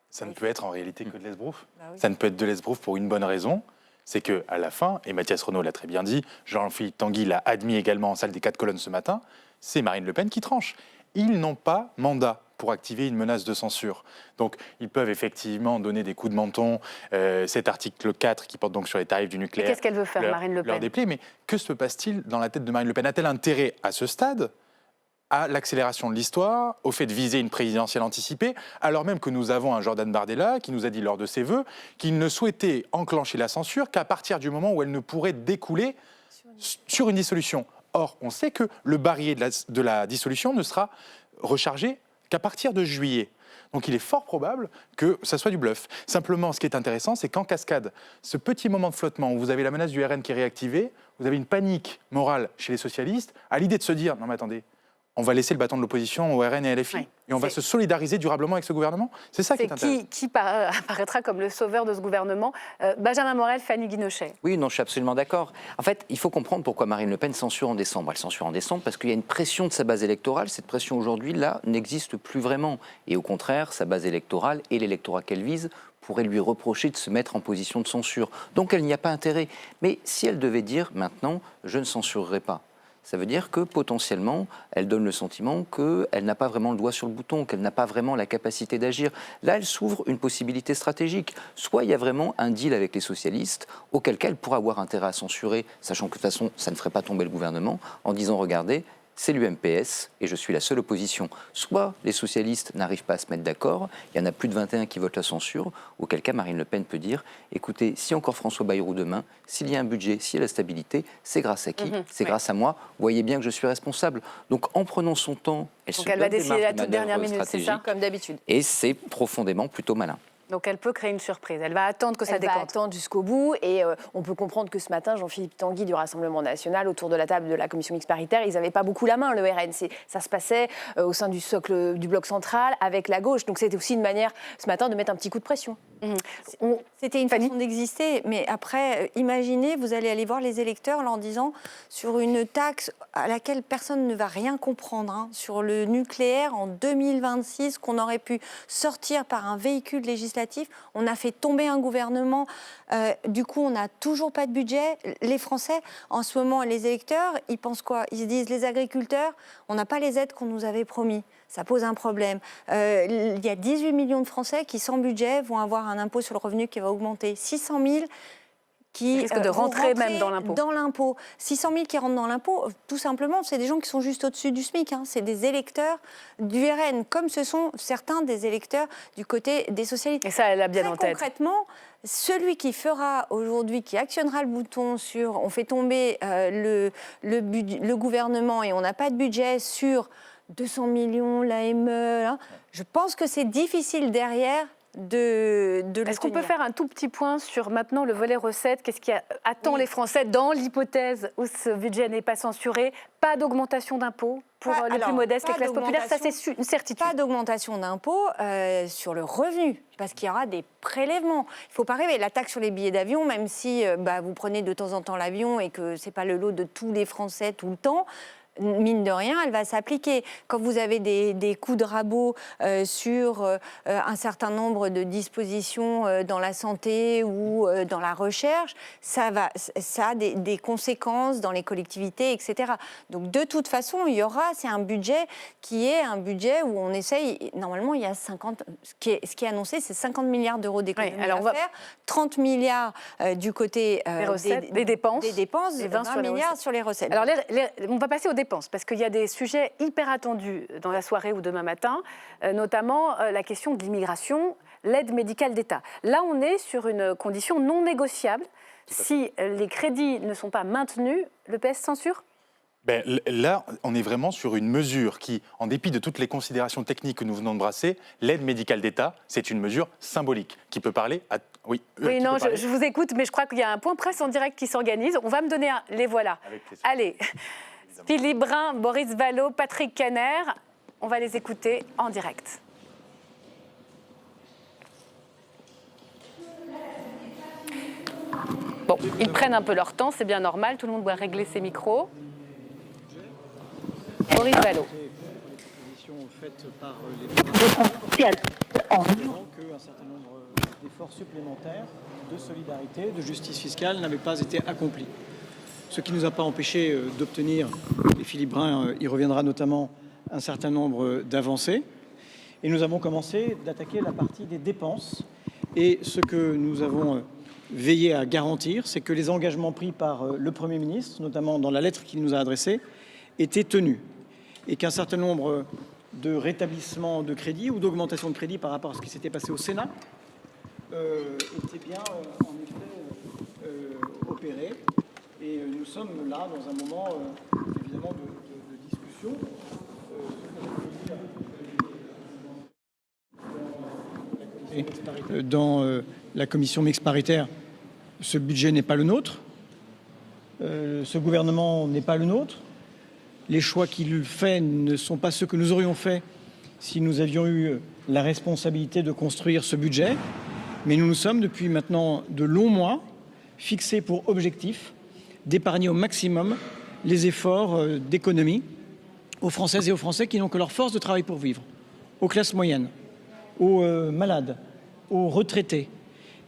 Ça ne peut être en réalité que de l'esbrouf. Bah oui. Ça ne peut être de l'esbrouf pour une bonne raison. C'est qu'à la fin, et Mathias Renaud l'a très bien dit, Jean-Philippe Tanguy l'a admis également en salle des 4 colonnes ce matin, c'est Marine Le Pen qui tranche. Ils n'ont pas mandat pour activer une menace de censure. Donc ils peuvent effectivement donner des coups de menton, cet article 4 qui porte donc sur les tarifs du nucléaire. Qu'est-ce qu'elle veut faire, Marine Le Pen? Leur déplaît, mais que se passe-t-il dans la tête de Marine Le Pen? A-t-elle intérêt à ce stade à l'accélération de l'histoire, au fait de viser une présidentielle anticipée, alors même que nous avons un Jordan Bardella qui nous a dit lors de ses vœux qu'il ne souhaitait enclencher la censure qu'à partir du moment où elle ne pourrait découler sur une dissolution. Or, on sait que le barillet de la dissolution ne sera rechargé qu'à partir de juillet. Donc il est fort probable que ça soit du bluff. Simplement, ce qui est intéressant, c'est qu'en cascade, ce petit moment de flottement où vous avez la menace du RN qui est réactivée, vous avez une panique morale chez les socialistes à l'idée de se dire « Non mais attendez, on va laisser le bâton de l'opposition au RN et à LFI, et on va se solidariser durablement avec ce gouvernement ». C'est ça qui est intéressant. Qui apparaîtra comme le sauveur de ce gouvernement? Benjamin Morel, Fanny Guinochet. Oui, non, je suis absolument d'accord. En fait, il faut comprendre pourquoi Marine Le Pen censure en décembre. Elle censure en décembre parce qu'il y a une pression de sa base électorale. Cette pression aujourd'hui, là, n'existe plus vraiment. Et au contraire, sa base électorale et l'électorat qu'elle vise pourrait lui reprocher de se mettre en position de censure. Donc elle n'y a pas intérêt. Mais si elle devait dire maintenant, je ne censurerai pas, ça veut dire que potentiellement, elle donne le sentiment qu'elle n'a pas vraiment le doigt sur le bouton, qu'elle n'a pas vraiment la capacité d'agir. Là, elle s'ouvre une possibilité stratégique. Soit il y a vraiment un deal avec les socialistes, auquel cas elle pourra avoir intérêt à censurer, sachant que de toute façon, ça ne ferait pas tomber le gouvernement, en disant, regardez, c'est l'UMPS, et je suis la seule opposition. Soit les socialistes n'arrivent pas à se mettre d'accord, il y en a plus de 21 qui votent la censure, auquel cas Marine Le Pen peut dire, écoutez, si encore François Bayrou demain, s'il y a un budget, s'il y a la stabilité, c'est grâce à qui? C'est grâce à moi. Vous voyez bien que je suis responsable. Donc en prenant son temps, elle va décider la toute dernière minute, c'est ça? Comme d'habitude. Et c'est profondément plutôt malin. Donc elle peut créer une surprise. Elle va attendre que ça décante. Elle va attendre jusqu'au bout. Et on peut comprendre que ce matin, Jean-Philippe Tanguy du Rassemblement national, autour de la table de la commission mixte paritaire, ils n'avaient pas beaucoup la main, le RN. Ça se passait au sein du socle du bloc central avec la gauche. Donc c'était aussi une manière, ce matin, de mettre un petit coup de pression. C'était une façon d'exister. Mais après, imaginez, vous allez aller voir les électeurs en leur disant, sur une taxe à laquelle personne ne va rien comprendre, hein, sur le nucléaire en 2026, qu'on aurait pu sortir par un véhicule législatif. On a fait tomber un gouvernement, du coup on n'a toujours pas de budget. Les Français, en ce moment, les électeurs, ils pensent quoi? Ils se disent, les agriculteurs, on n'a pas les aides qu'on nous avait promis. Ça pose un problème. Il y a 18 millions de Français qui, sans budget, vont avoir un impôt sur le revenu qui va augmenter. 600 000 qui risquent de rentrer même dans l'impôt. 600 000 qui rentrent dans l'impôt, tout simplement, c'est des gens qui sont juste au-dessus du SMIC. Hein. C'est des électeurs du RN, comme ce sont certains des électeurs du côté des socialistes. Et ça, elle a bien Très en tête. Concrètement, celui qui fera aujourd'hui, qui actionnera le bouton sur on fait tomber le gouvernement et on n'a pas de budget sur 200 millions, l'AME, hein, je pense que c'est difficile derrière Est-ce qu'on peut faire un tout petit point sur maintenant le volet recettes? Qu'est-ce qui attend les Français dans l'hypothèse où ce budget n'est pas censuré? Pas d'augmentation d'impôts pour les plus modestes, les classes populaires, ça c'est une certitude. Pas d'augmentation d'impôts sur le revenu, parce qu'il y aura des prélèvements. Il ne faut pas rêver, la taxe sur les billets d'avion, même si vous prenez de temps en temps l'avion et que ce n'est pas le lot de tous les Français tout le temps, mine de rien, elle va s'appliquer. Quand vous avez des coups de rabot sur un certain nombre de dispositions dans la santé ou dans la recherche, ça a des conséquences dans les collectivités, etc. Donc de toute façon, c'est un budget qui est un budget où on essaye, normalement il y a 50, ce qui est annoncé, c'est 50 milliards d'euros d'économies à faire, 30 milliards du côté des dépenses, et 20 milliards sur les recettes. Alors on va passer aux dépenses, parce qu'il y a des sujets hyper attendus dans la soirée ou demain matin, notamment la question de l'immigration, l'aide médicale d'État. Là, on est sur une condition non négociable. Si les crédits ne sont pas maintenus, le PS censure ? Là, on est vraiment sur une mesure qui, en dépit de toutes les considérations techniques que nous venons de brasser, l'aide médicale d'État, c'est une mesure symbolique qui peut parler à... Oui, non, je vous écoute, mais je crois qu'il y a un point presse en direct qui s'organise. On va me donner les voilà. Allez, Philippe Brun, Boris Vallaud, Patrick Kanner, on va les écouter en direct. Bon, ils prennent un peu leur temps, c'est bien normal, tout le monde doit régler ses micros. Boris Vallaud. qu'un certain nombre d'efforts supplémentaires de solidarité, de justice fiscale n'avaient pas été accomplis. Ce qui ne nous a pas empêché d'obtenir, et Philippe Brun y reviendra notamment, un certain nombre d'avancées. Et nous avons commencé d'attaquer la partie des dépenses. Et ce que nous avons veillé à garantir, c'est que les engagements pris par le Premier ministre, notamment dans la lettre qu'il nous a adressée, étaient tenus. Et qu'un certain nombre de rétablissements de crédit ou d'augmentation de crédit par rapport à ce qui s'était passé au Sénat étaient bien, en effet, opérés. Et nous sommes là dans un moment, évidemment, de discussion. Dans la commission mixte paritaire, ce budget n'est pas le nôtre. Ce gouvernement n'est pas le nôtre. Les choix qu'il fait ne sont pas ceux que nous aurions faits si nous avions eu la responsabilité de construire ce budget. Mais nous nous sommes, depuis maintenant de longs mois, fixés pour objectif d'épargner au maximum les efforts d'économie aux Françaises et aux Français qui n'ont que leur force de travail pour vivre, aux classes moyennes, aux malades, aux retraités.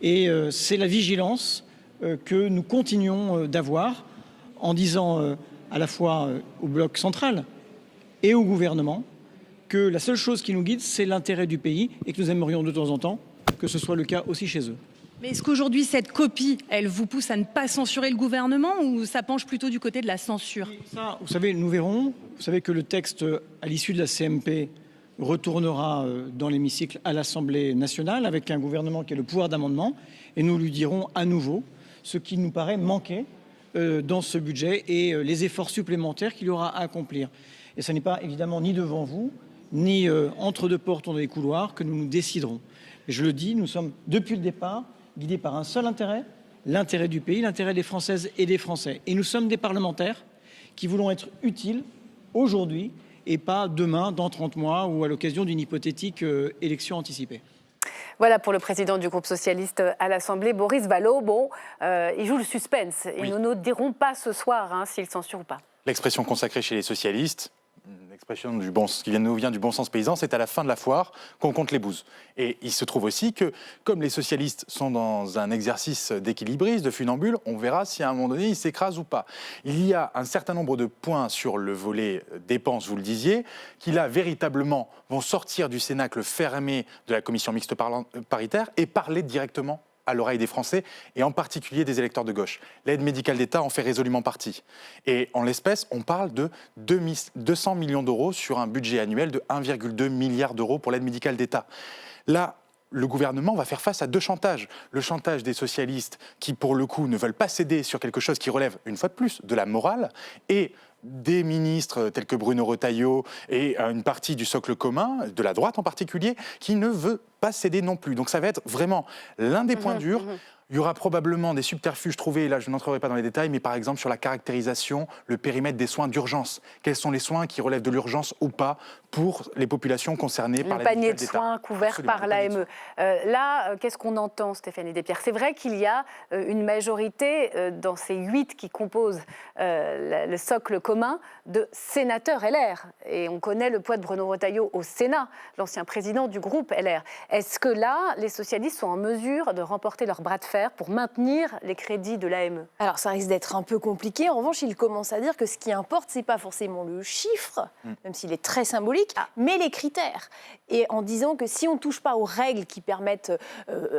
Et c'est la vigilance que nous continuons d'avoir en disant à la fois au bloc central et au gouvernement que la seule chose qui nous guide, c'est l'intérêt du pays et que nous aimerions de temps en temps que ce soit le cas aussi chez eux. Mais est-ce qu'aujourd'hui, cette copie, elle vous pousse à ne pas censurer le gouvernement ou ça penche plutôt du côté de la censure? Ça, vous savez, nous verrons. Vous savez que le texte, à l'issue de la CMP, retournera dans l'hémicycle à l'Assemblée nationale avec un gouvernement qui a le pouvoir d'amendement. Et nous lui dirons à nouveau ce qui nous paraît manquer dans ce budget et les efforts supplémentaires qu'il y aura à accomplir. Et ce n'est pas évidemment ni devant vous, ni entre deux portes ou dans les couloirs que nous nous déciderons. Et je le dis, nous sommes depuis le départ guidés par un seul intérêt, l'intérêt du pays, l'intérêt des Françaises et des Français. Et nous sommes des parlementaires qui voulons être utiles aujourd'hui et pas demain, dans 30 mois ou à l'occasion d'une hypothétique élection anticipée. Voilà pour le président du groupe socialiste à l'Assemblée, Boris Vallaud. Bon, il joue le suspense. Et nous ne dirons pas ce soir s'il censure ou pas. L'expression consacrée chez les socialistes, l'expression qui nous vient du bon sens paysan, c'est à la fin de la foire qu'on compte les bouses. Et il se trouve aussi que, comme les socialistes sont dans un exercice d'équilibriste, de funambule, on verra si à un moment donné ils s'écrasent ou pas. Il y a un certain nombre de points sur le volet dépenses, vous le disiez, qui là véritablement vont sortir du cénacle fermé de la commission mixte paritaire et parler directement à l'oreille des Français, et en particulier des électeurs de gauche. L'aide médicale d'État en fait résolument partie. Et en l'espèce, on parle de 200 millions d'euros sur un budget annuel de 1,2 milliard d'euros pour l'aide médicale d'État. Là, le gouvernement va faire face à deux chantages. Le chantage des socialistes qui, pour le coup, ne veulent pas céder sur quelque chose qui relève, une fois de plus, de la morale, et des ministres tels que Bruno Retailleau et une partie du socle commun, de la droite en particulier, qui ne veut pas céder non plus. Donc ça va être vraiment l'un des points durs. Il y aura probablement des subterfuges trouvés, et là je n'entrerai pas dans les détails, mais par exemple sur la caractérisation, le périmètre des soins d'urgence. Quels sont les soins qui relèvent de l'urgence ou pas pour les populations concernées par le panier de soins couvert par l'AME. Là, qu'est-ce qu'on entend, Stéphanie Despierres? C'est vrai qu'il y a une majorité dans ces 8 qui composent le socle commun de sénateurs LR. Et on connaît le poids de Bruno Retailleau au Sénat, l'ancien président du groupe LR. Est-ce que là, les socialistes sont en mesure de remporter leur bras de fer pour maintenir les crédits de l'AME? Alors ça risque d'être un peu compliqué. En revanche, il commence à dire que ce qui importe, c'est pas forcément le chiffre, même s'il est très symbolique, mais les critères. Et en disant que si on ne touche pas aux règles qui permettent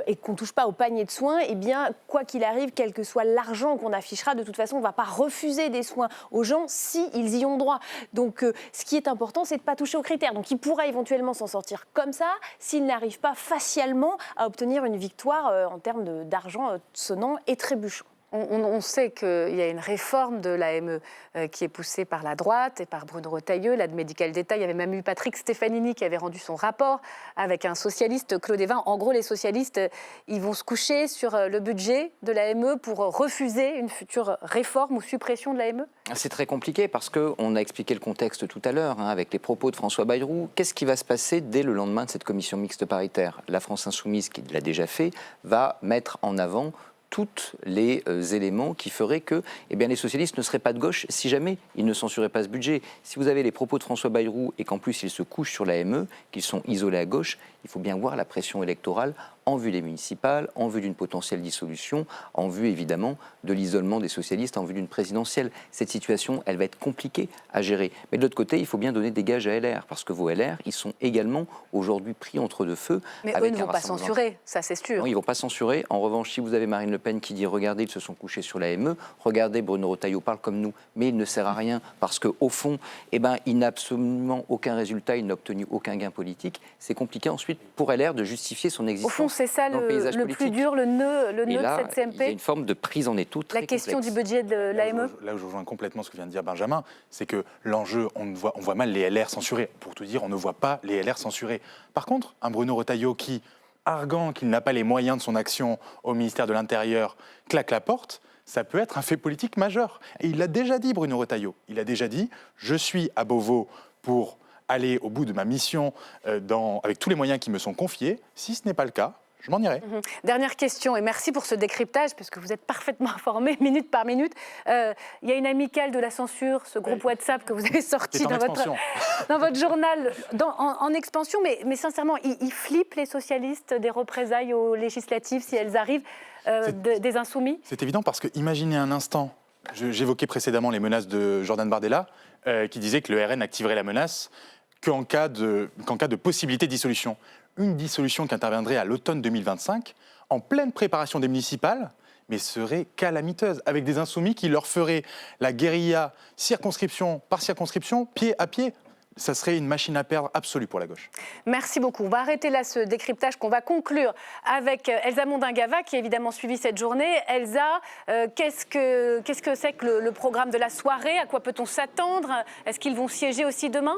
et qu'on ne touche pas au panier de soins, eh bien, quoi qu'il arrive, quel que soit l'argent qu'on affichera, de toute façon, on ne va pas refuser des soins aux gens s'ils y ont droit. Donc ce qui est important, c'est de ne pas toucher aux critères. Donc il pourra éventuellement s'en sortir comme ça s'il n'arrive pas facialement à obtenir une victoire en termes d'argent sonnant et trébuchant. On sait qu'il y a une réforme de l'AME qui est poussée par la droite et par Bruno Retailleau, l'aide médicale d'État. Il y avait même eu Patrick Stefanini qui avait rendu son rapport avec un socialiste, Claude Évin. En gros, les socialistes, ils vont se coucher sur le budget de l'AME pour refuser une future réforme ou suppression de l'AME? C'est très compliqué parce qu'on a expliqué le contexte tout à l'heure avec les propos de François Bayrou. Qu'est-ce qui va se passer dès le lendemain de cette commission mixte paritaire? La France Insoumise, qui l'a déjà fait, va mettre en avant tous les éléments qui feraient que les socialistes ne seraient pas de gauche si jamais ils ne censuraient pas ce budget. Si vous avez les propos de François Bayrou et qu'en plus ils se couchent sur l'AME, qu'ils sont isolés à gauche, il faut bien voir la pression électorale en vue des municipales, en vue d'une potentielle dissolution, en vue évidemment de l'isolement des socialistes, en vue d'une présidentielle. Cette situation, elle va être compliquée à gérer. Mais de l'autre côté, il faut bien donner des gages à LR, parce que vos LR, ils sont également aujourd'hui pris entre deux feux. Mais eux ne vont pas censurer, ça c'est sûr. Non, ils ne vont pas censurer. En revanche, si vous avez Marine Le Pen qui dit « Regardez, ils se sont couchés sur l'AME », regardez, Bruno Retailleau parle comme nous, mais il ne sert à rien, parce qu'au fond, il n'a absolument aucun résultat, il n'a obtenu aucun gain politique. C'est compliqué ensuite pour LR de justifier son existence. Au fond, c'est ça le plus dur, le nœud de cette CMP. Il y a une forme de prise en étau très complexe. La question du budget de l'AME. Là où je rejoins complètement ce que vient de dire Benjamin, c'est que l'enjeu, on voit mal les LR censurés. Pour tout dire, on ne voit pas les LR censurés. Par contre, un Bruno Retailleau qui, arguant qu'il n'a pas les moyens de son action au ministère de l'Intérieur, claque la porte, ça peut être un fait politique majeur. Et il l'a déjà dit, Bruno Retailleau. Il a déjà dit « Je suis à Beauvau pour aller au bout de ma mission avec tous les moyens qui me sont confiés. Si ce n'est pas le cas, je m'en irai. » Dernière question, et merci pour ce décryptage, puisque vous êtes parfaitement informé, minute par minute. Il y a une amicale de la censure, ce groupe WhatsApp que vous avez sorti dans votre journal, en expansion, mais sincèrement, ils flippent les socialistes des représailles aux législatives si elles arrivent, des insoumis? C'est évident parce que imaginez un instant, j'évoquais précédemment les menaces de Jordan Bardella, qui disait que le RN activerait la menace qu'en cas de possibilité de dissolution. une dissolution qui interviendrait à l'automne 2025, en pleine préparation des municipales, mais serait calamiteuse, avec des insoumis qui leur feraient la guérilla circonscription par circonscription, pied à pied. Ça serait une machine à perdre absolue pour la gauche. Merci beaucoup. On va arrêter là ce décryptage qu'on va conclure avec Elsa Mondingava qui a évidemment suivi cette journée. Elsa, qu'est-ce que c'est que le programme de la soirée? À quoi peut-on s'attendre? Est-ce qu'ils vont siéger aussi demain?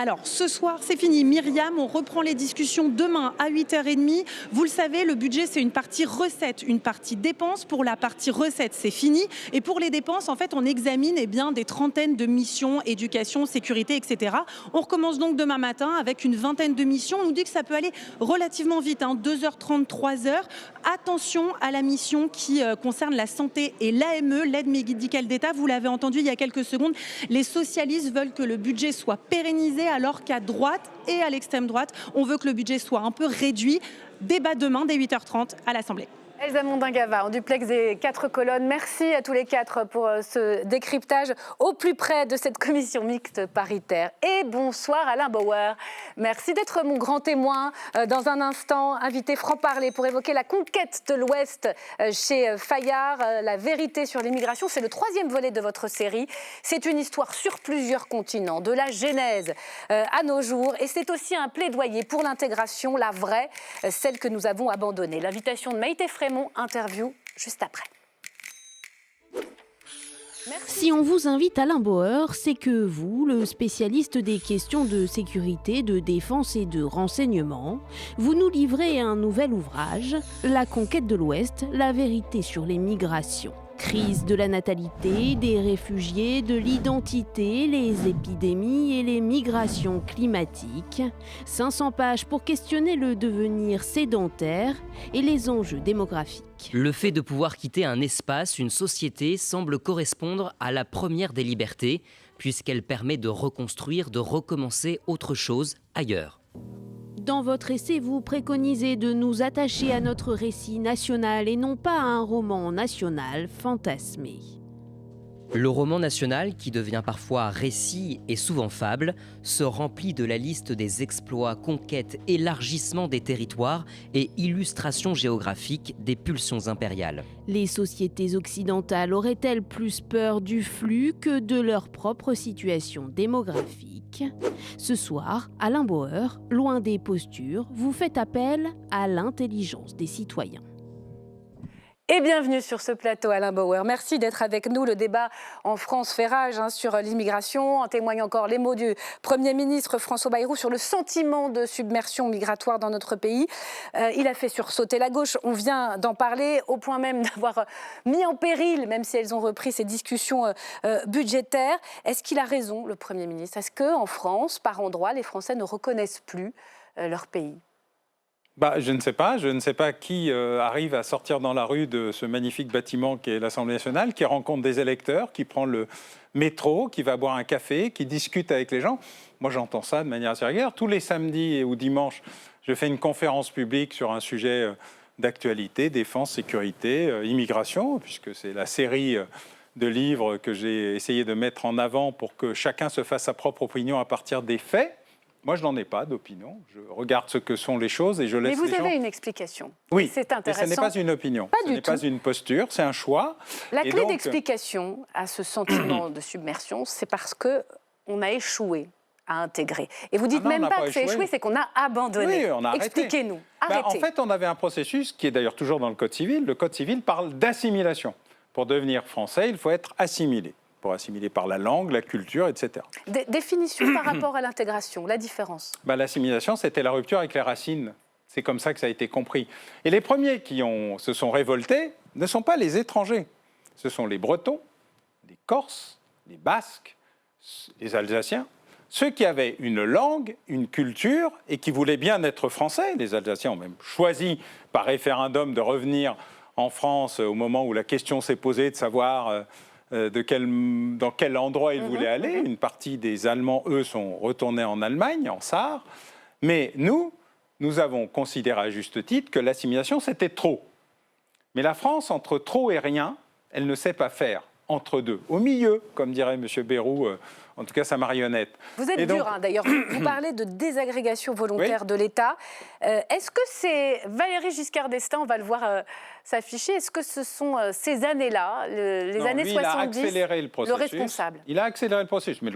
Alors, ce soir, c'est fini. Myriam, on reprend les discussions demain à 8h30. Vous le savez, le budget, c'est une partie recette, une partie dépenses. Pour la partie recette, c'est fini. Et pour les dépenses, en fait, on examine des trentaines de missions, éducation, sécurité, etc. On recommence donc demain matin avec une vingtaine de missions. On nous dit que ça peut aller relativement vite, 2h30, 3h. Attention à la mission qui concerne la santé et l'AME, l'aide médicale d'État. Vous l'avez entendu il y a quelques secondes. Les socialistes veulent que le budget soit pérennisé, alors qu'à droite et à l'extrême droite, on veut que le budget soit un peu réduit. Débat demain dès 8h30 à l'Assemblée. Elsa Mondingava, en duplex des 4 colonnes. Merci à tous les 4 pour ce décryptage au plus près de cette commission mixte paritaire. Et bonsoir Alain Bauer. Merci d'être mon grand témoin. Dans un instant, invité franc-parler pour évoquer la conquête de l'Ouest chez Fayard, la vérité sur l'immigration. C'est le 3e volet de votre série. C'est une histoire sur plusieurs continents, de la Genèse à nos jours. Et c'est aussi un plaidoyer pour l'intégration, la vraie, celle que nous avons abandonnée. L'invitation de Maïté Frémont, interview juste après. Si on vous invite Alain Bauer, c'est que vous, le spécialiste des questions de sécurité, de défense et de renseignement, vous nous livrez un nouvel ouvrage, La conquête de l'Ouest, la vérité sur les migrations. Crise de la natalité, des réfugiés, de l'identité, les épidémies et les migrations climatiques. 500 pages pour questionner le devenir sédentaire et les enjeux démographiques. Le fait de pouvoir quitter un espace, une société, semble correspondre à la première des libertés, puisqu'elle permet de reconstruire, de recommencer autre chose ailleurs. Dans votre essai, vous préconisez de nous attacher à notre récit national et non pas à un roman national fantasmé. Le roman national, qui devient parfois récit et souvent fable, se remplit de la liste des exploits, conquêtes, élargissements des territoires et illustrations géographiques des pulsions impériales. Les sociétés occidentales auraient-elles plus peur du flux que de leur propre situation démographique? Ce soir, Alain Bauer, loin des postures, vous faites appel à l'intelligence des citoyens. Et bienvenue sur ce plateau, Alain Bauer. Merci d'être avec nous. Le débat en France fait rage sur l'immigration. En témoignent encore les mots du Premier ministre François Bayrou sur le sentiment de submersion migratoire dans notre pays. Il a fait sursauter la gauche. On vient d'en parler au point même d'avoir mis en péril, même si elles ont repris ces discussions budgétaires. Est-ce qu'il a raison, le Premier ministre? Est-ce qu'en France, par endroits, les Français ne reconnaissent plus leur pays? Je ne sais pas. Je ne sais pas qui arrive à sortir dans la rue de ce magnifique bâtiment qui est l'Assemblée nationale, qui rencontre des électeurs, qui prend le métro, qui va boire un café, qui discute avec les gens. Moi, j'entends ça de manière assez régulière. Tous les samedis ou dimanches, je fais une conférence publique sur un sujet d'actualité, défense, sécurité, immigration, puisque c'est la série de livres que j'ai essayé de mettre en avant pour que chacun se fasse sa propre opinion à partir des faits. Moi, je n'en ai pas d'opinion. Je regarde ce que sont les choses et je laisse les gens... Mais vous avez une explication. Oui, c'est intéressant. Mais ce n'est pas une opinion. Ce n'est pas une posture, c'est un choix. La clé d'explication à ce sentiment de submersion, c'est parce qu'on a échoué à intégrer. Et vous dites même pas que c'est échoué, c'est qu'on a abandonné. Oui, on a arrêté. Expliquez-nous. Arrêtez. En fait, on avait un processus qui est d'ailleurs toujours dans le Code civil. Le Code civil parle d'assimilation. Pour devenir français, il faut être assimilé. Pour assimiler par la langue, la culture, etc. Définition par rapport à l'intégration, la différence. L'assimilation, c'était la rupture avec les racines. C'est comme ça que ça a été compris. Et les premiers qui se sont révoltés ne sont pas les étrangers. Ce sont les Bretons, les Corses, les Basques, les Alsaciens. Ceux qui avaient une langue, une culture et qui voulaient bien être français. Les Alsaciens ont même choisi par référendum de revenir en France au moment où la question s'est posée de savoir... dans quel endroit ils voulaient aller. Une partie des Allemands, eux, sont retournés en Allemagne, en Sarre. Mais nous avons considéré à juste titre que l'assimilation, c'était trop. Mais la France, entre trop et rien, elle ne sait pas faire. entre deux, au milieu, comme dirait M. Bayrou, en tout cas sa marionnette. Vous êtes dur, hein, d'ailleurs. Vous parlez de désagrégation volontaire de l'État. Est-ce que c'est Valéry Giscard d'Estaing, on va le voir s'afficher, est-ce que ce sont ces années-là, les années 70, il a accéléré le processus. Le responsable? Il a accéléré le processus, mais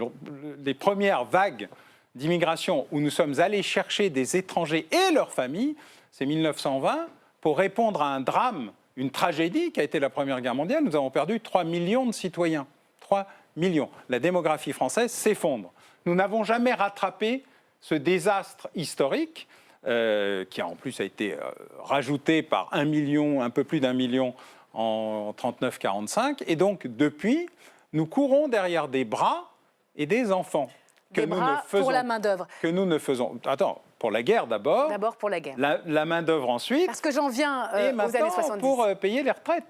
les premières vagues d'immigration où nous sommes allés chercher des étrangers et leurs familles, c'est 1920, pour répondre à un drame, une tragédie qui a été la Première Guerre mondiale. Nous avons perdu 3 millions de citoyens. 3 millions. La démographie française s'effondre. Nous n'avons jamais rattrapé ce désastre historique, qui en plus a été rajouté par 1 million, un peu plus d'1 million en 39-45. Et donc, depuis, nous courons derrière des bras et des enfants. Des bras pour la main-d'œuvre. Que nous ne faisons. Attends, pour la guerre d'abord. D'abord pour la guerre. La main-d'œuvre ensuite. Parce que j'en viens aux années 70. Pour payer les retraites.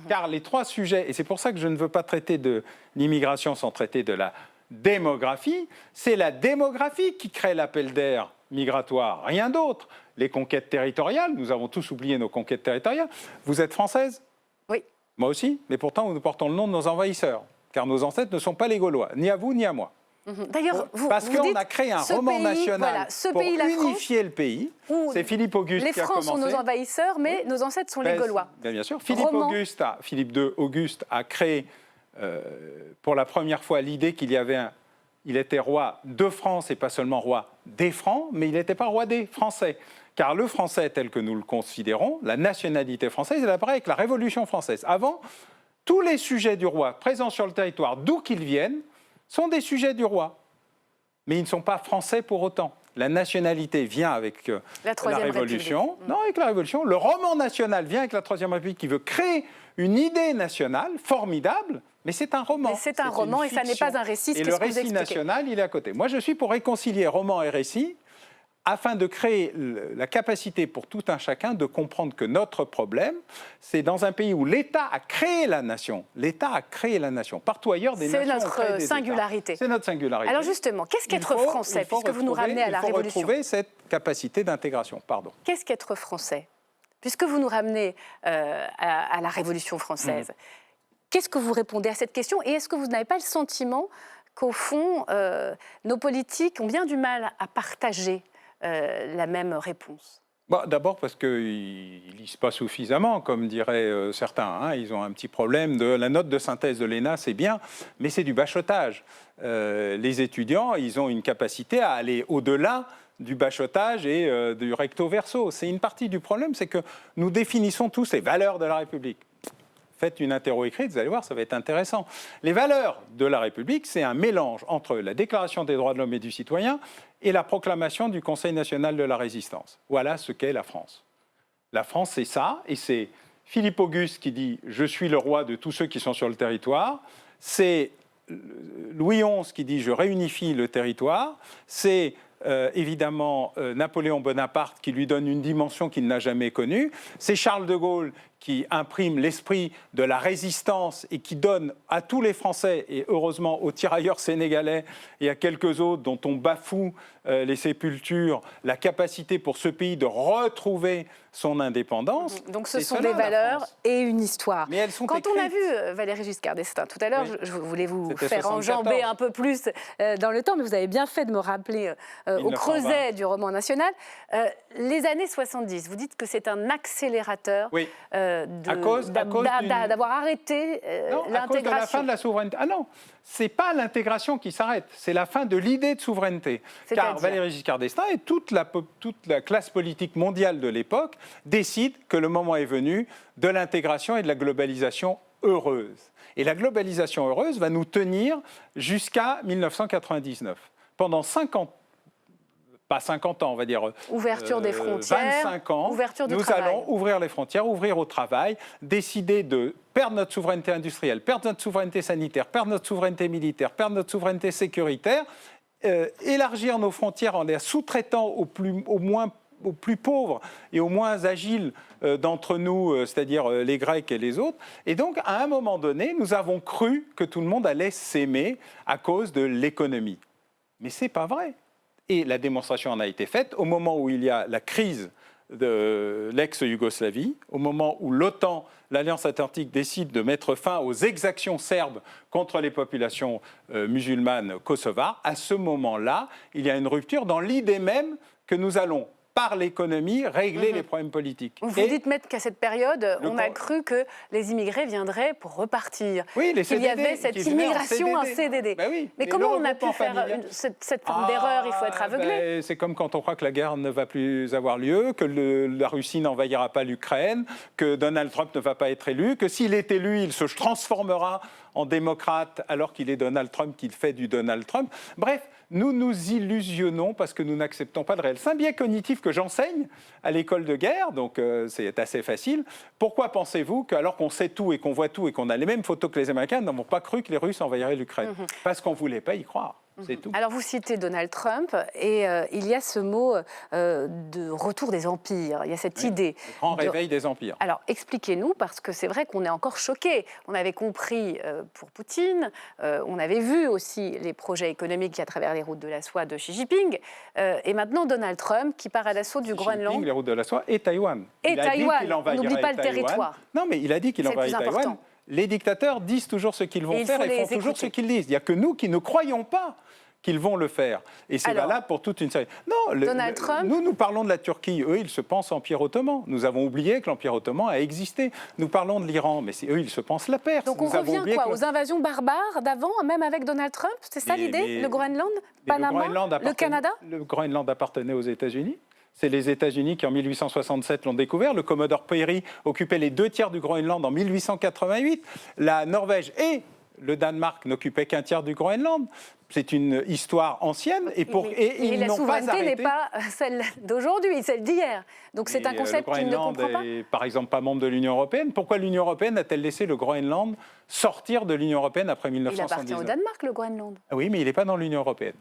Car les trois sujets, et c'est pour ça que je ne veux pas traiter de l'immigration sans traiter de la démographie, c'est la démographie qui crée l'appel d'air migratoire, rien d'autre. Les conquêtes territoriales, nous avons tous oublié nos conquêtes territoriales. Vous êtes française? Oui. Moi aussi, mais pourtant nous portons le nom de nos envahisseurs, car nos ancêtres ne sont pas les Gaulois, ni à vous ni à moi. D'ailleurs, parce qu'on a créé un roman national pour unifier le pays. C'est Philippe Auguste qui a commencé. Les Francs sont nos envahisseurs, mais nos ancêtres sont les Gaulois. Bien sûr. Philippe II Auguste a créé pour la première fois l'idée il était roi de France et pas seulement roi des Francs, mais il n'était pas roi des Français. Car le français tel que nous le considérons, la nationalité française, elle apparaît avec la Révolution française. Avant, tous les sujets du roi présents sur le territoire, d'où qu'ils viennent, sont des sujets du roi. Mais ils ne sont pas français pour autant. La nationalité vient avec la Révolution. Non, avec la Révolution. Le roman national vient avec la Troisième République qui veut créer une idée nationale formidable, mais c'est un roman. Mais c'est un roman et ça n'est pas un récit. Et le récit national, il est à côté. Moi, je suis pour réconcilier roman et récit, afin de créer la capacité pour tout un chacun de comprendre que notre problème, c'est dans un pays où l'État a créé la nation. L'État a créé la nation. Partout ailleurs, des nations ont créé des États. C'est notre singularité. C'est notre singularité. Alors justement, qu'est-ce qu'être français, puisque vous nous ramenez à la Révolution? Il faut retrouver cette capacité d'intégration. Pardon. Qu'est-ce qu'être français? Puisque vous nous ramenez à la Révolution française, qu'est-ce que vous répondez à cette question? Et est-ce que vous n'avez pas le sentiment qu'au fond, nos politiques ont bien du mal à partager la même réponse? D'abord parce qu'ils ne lisent pas suffisamment, comme diraient certains. Ils ont un petit problème. La note de synthèse de l'ENA, c'est bien, mais c'est du bachotage. Les étudiants, ils ont une capacité à aller au-delà du bachotage et du recto verso. C'est une partie du problème, c'est que nous définissons tous les valeurs de la République. Faites une interro écrite, vous allez voir, ça va être intéressant. Les valeurs de la République, c'est un mélange entre la Déclaration des droits de l'homme et du citoyen et la proclamation du Conseil national de la résistance. Voilà ce qu'est la France. La France, c'est ça, et c'est Philippe Auguste qui dit « Je suis le roi de tous ceux qui sont sur le territoire ». C'est Louis XI qui dit « Je réunifie le territoire ». C'est évidemment Napoléon Bonaparte qui lui donne une dimension qu'il n'a jamais connue. C'est Charles de Gaulle qui imprime l'esprit de la résistance et qui donne à tous les Français, et heureusement aux tirailleurs sénégalais et à quelques autres dont on bafoue les sépultures, la capacité pour ce pays de retrouver son indépendance. Donc ce sont des valeurs et une histoire. Mais elles sont Quand écrites. on a vu Valéry Giscard d'Estaing tout à l'heure, je voulais vous C'était faire 74. enjamber un peu plus dans le temps, mais vous avez bien fait de me rappeler au creuset du roman national. Les années 70, vous dites que c'est un accélérateur d'avoir arrêté l'intégration. À cause de la fin de la souveraineté. Ah non, c'est pas l'intégration qui s'arrête, c'est la fin de l'idée de souveraineté. Car Valéry Giscard d'Estaing et toute la classe politique mondiale de l'époque décident que le moment est venu de l'intégration et de la globalisation heureuse. Et la globalisation heureuse va nous tenir jusqu'à 1999. Pendant 50 pas 50 ans, on va dire ouverture des frontières, 25 ans, ouverture du nous travail. allons ouvrir les frontières, ouvrir au travail, décider de perdre notre souveraineté industrielle, perdre notre souveraineté sanitaire, perdre notre souveraineté militaire, perdre notre souveraineté sécuritaire, élargir nos frontières en les sous-traitant aux plus pauvres et aux moins agiles d'entre nous, c'est-à-dire les Grecs et les autres. Et donc, à un moment donné, nous avons cru que tout le monde allait s'aimer à cause de l'économie. Mais ce n'est pas vrai. Et la démonstration en a été faite au moment où il y a la crise de l'ex-Yougoslavie, au moment où l'OTAN, l'Alliance Atlantique, décide de mettre fin aux exactions serbes contre les populations musulmanes kosovares, à ce moment-là, il y a une rupture dans l'idée même que nous allons, par l'économie, régler les problèmes politiques. Vous dites, Maître, qu'à cette période, on a cru que les immigrés viendraient pour repartir. Oui, les CDD. Qu'il y avait cette immigration en CDD. Ben oui, mais comment on a pu faire cette forme d'erreur? Il faut être aveuglé. C'est comme quand on croit que la guerre ne va plus avoir lieu, que la Russie n'envahira pas l'Ukraine, que Donald Trump ne va pas être élu, que s'il est élu, il se transformera en démocrate alors qu'il est Donald Trump, qu'il fait du Donald Trump. Bref, nous nous illusionnons parce que nous n'acceptons pas le réel. C'est un biais cognitif que j'enseigne à l'école de guerre, donc c'est assez facile. Pourquoi pensez-vous qu'alors qu'on sait tout et qu'on voit tout et qu'on a les mêmes photos que les Américains, nous n'avons pas cru que les Russes envahiraient l'Ukraine? Parce qu'on ne voulait pas y croire. C'est tout. Alors vous citez Donald Trump et il y a ce mot de retour des empires. Il y a cette idée. Le grand réveil des empires. Alors expliquez-nous, parce que c'est vrai qu'on est encore choqués. On avait compris pour Poutine, on avait vu aussi les projets économiques à travers les routes de la soie de Xi Jinping, et maintenant Donald Trump qui part à l'assaut du Groenland. Xi Jinping, les routes de la soie et Taïwan. Et Taïwan, on n'oublie pas le territoire. Non, mais il a dit qu'il envahirait Taïwan. Important. Les dictateurs disent toujours ce qu'ils vont faire et font toujours ce qu'ils disent. Il n'y a que nous qui ne croyons pas qu'ils vont le faire. Et c'est valable pour toute une série. Non, Donald Trump... nous parlons de la Turquie. Eux, ils se pensent Empire ottoman. Nous avons oublié que l'Empire ottoman a existé. Nous parlons de l'Iran, mais eux, ils se pensent la Perse. Donc on revient aux invasions barbares d'avant, même avec Donald Trump? C'est ça l'idée? Le Groenland, Panama, le Canada? Le Groenland appartenait aux États-Unis. C'est les États-Unis qui, en 1867, l'ont découvert. Le Commodore Perry occupait les 2 tiers du Groenland en 1888. La Norvège et le Danemark n'occupaient qu'un tiers du Groenland. C'est une histoire ancienne. Et la souveraineté n'est pas celle d'aujourd'hui, celle d'hier. Donc c'est un concept qu'il ne comprend pas. Le Groenland est, par exemple, pas membre de l'Union européenne. Pourquoi l'Union européenne a-t-elle laissé le Groenland sortir de l'Union européenne après 1979 ? Il appartient au Danemark, le Groenland. Oui, mais il n'est pas dans l'Union européenne.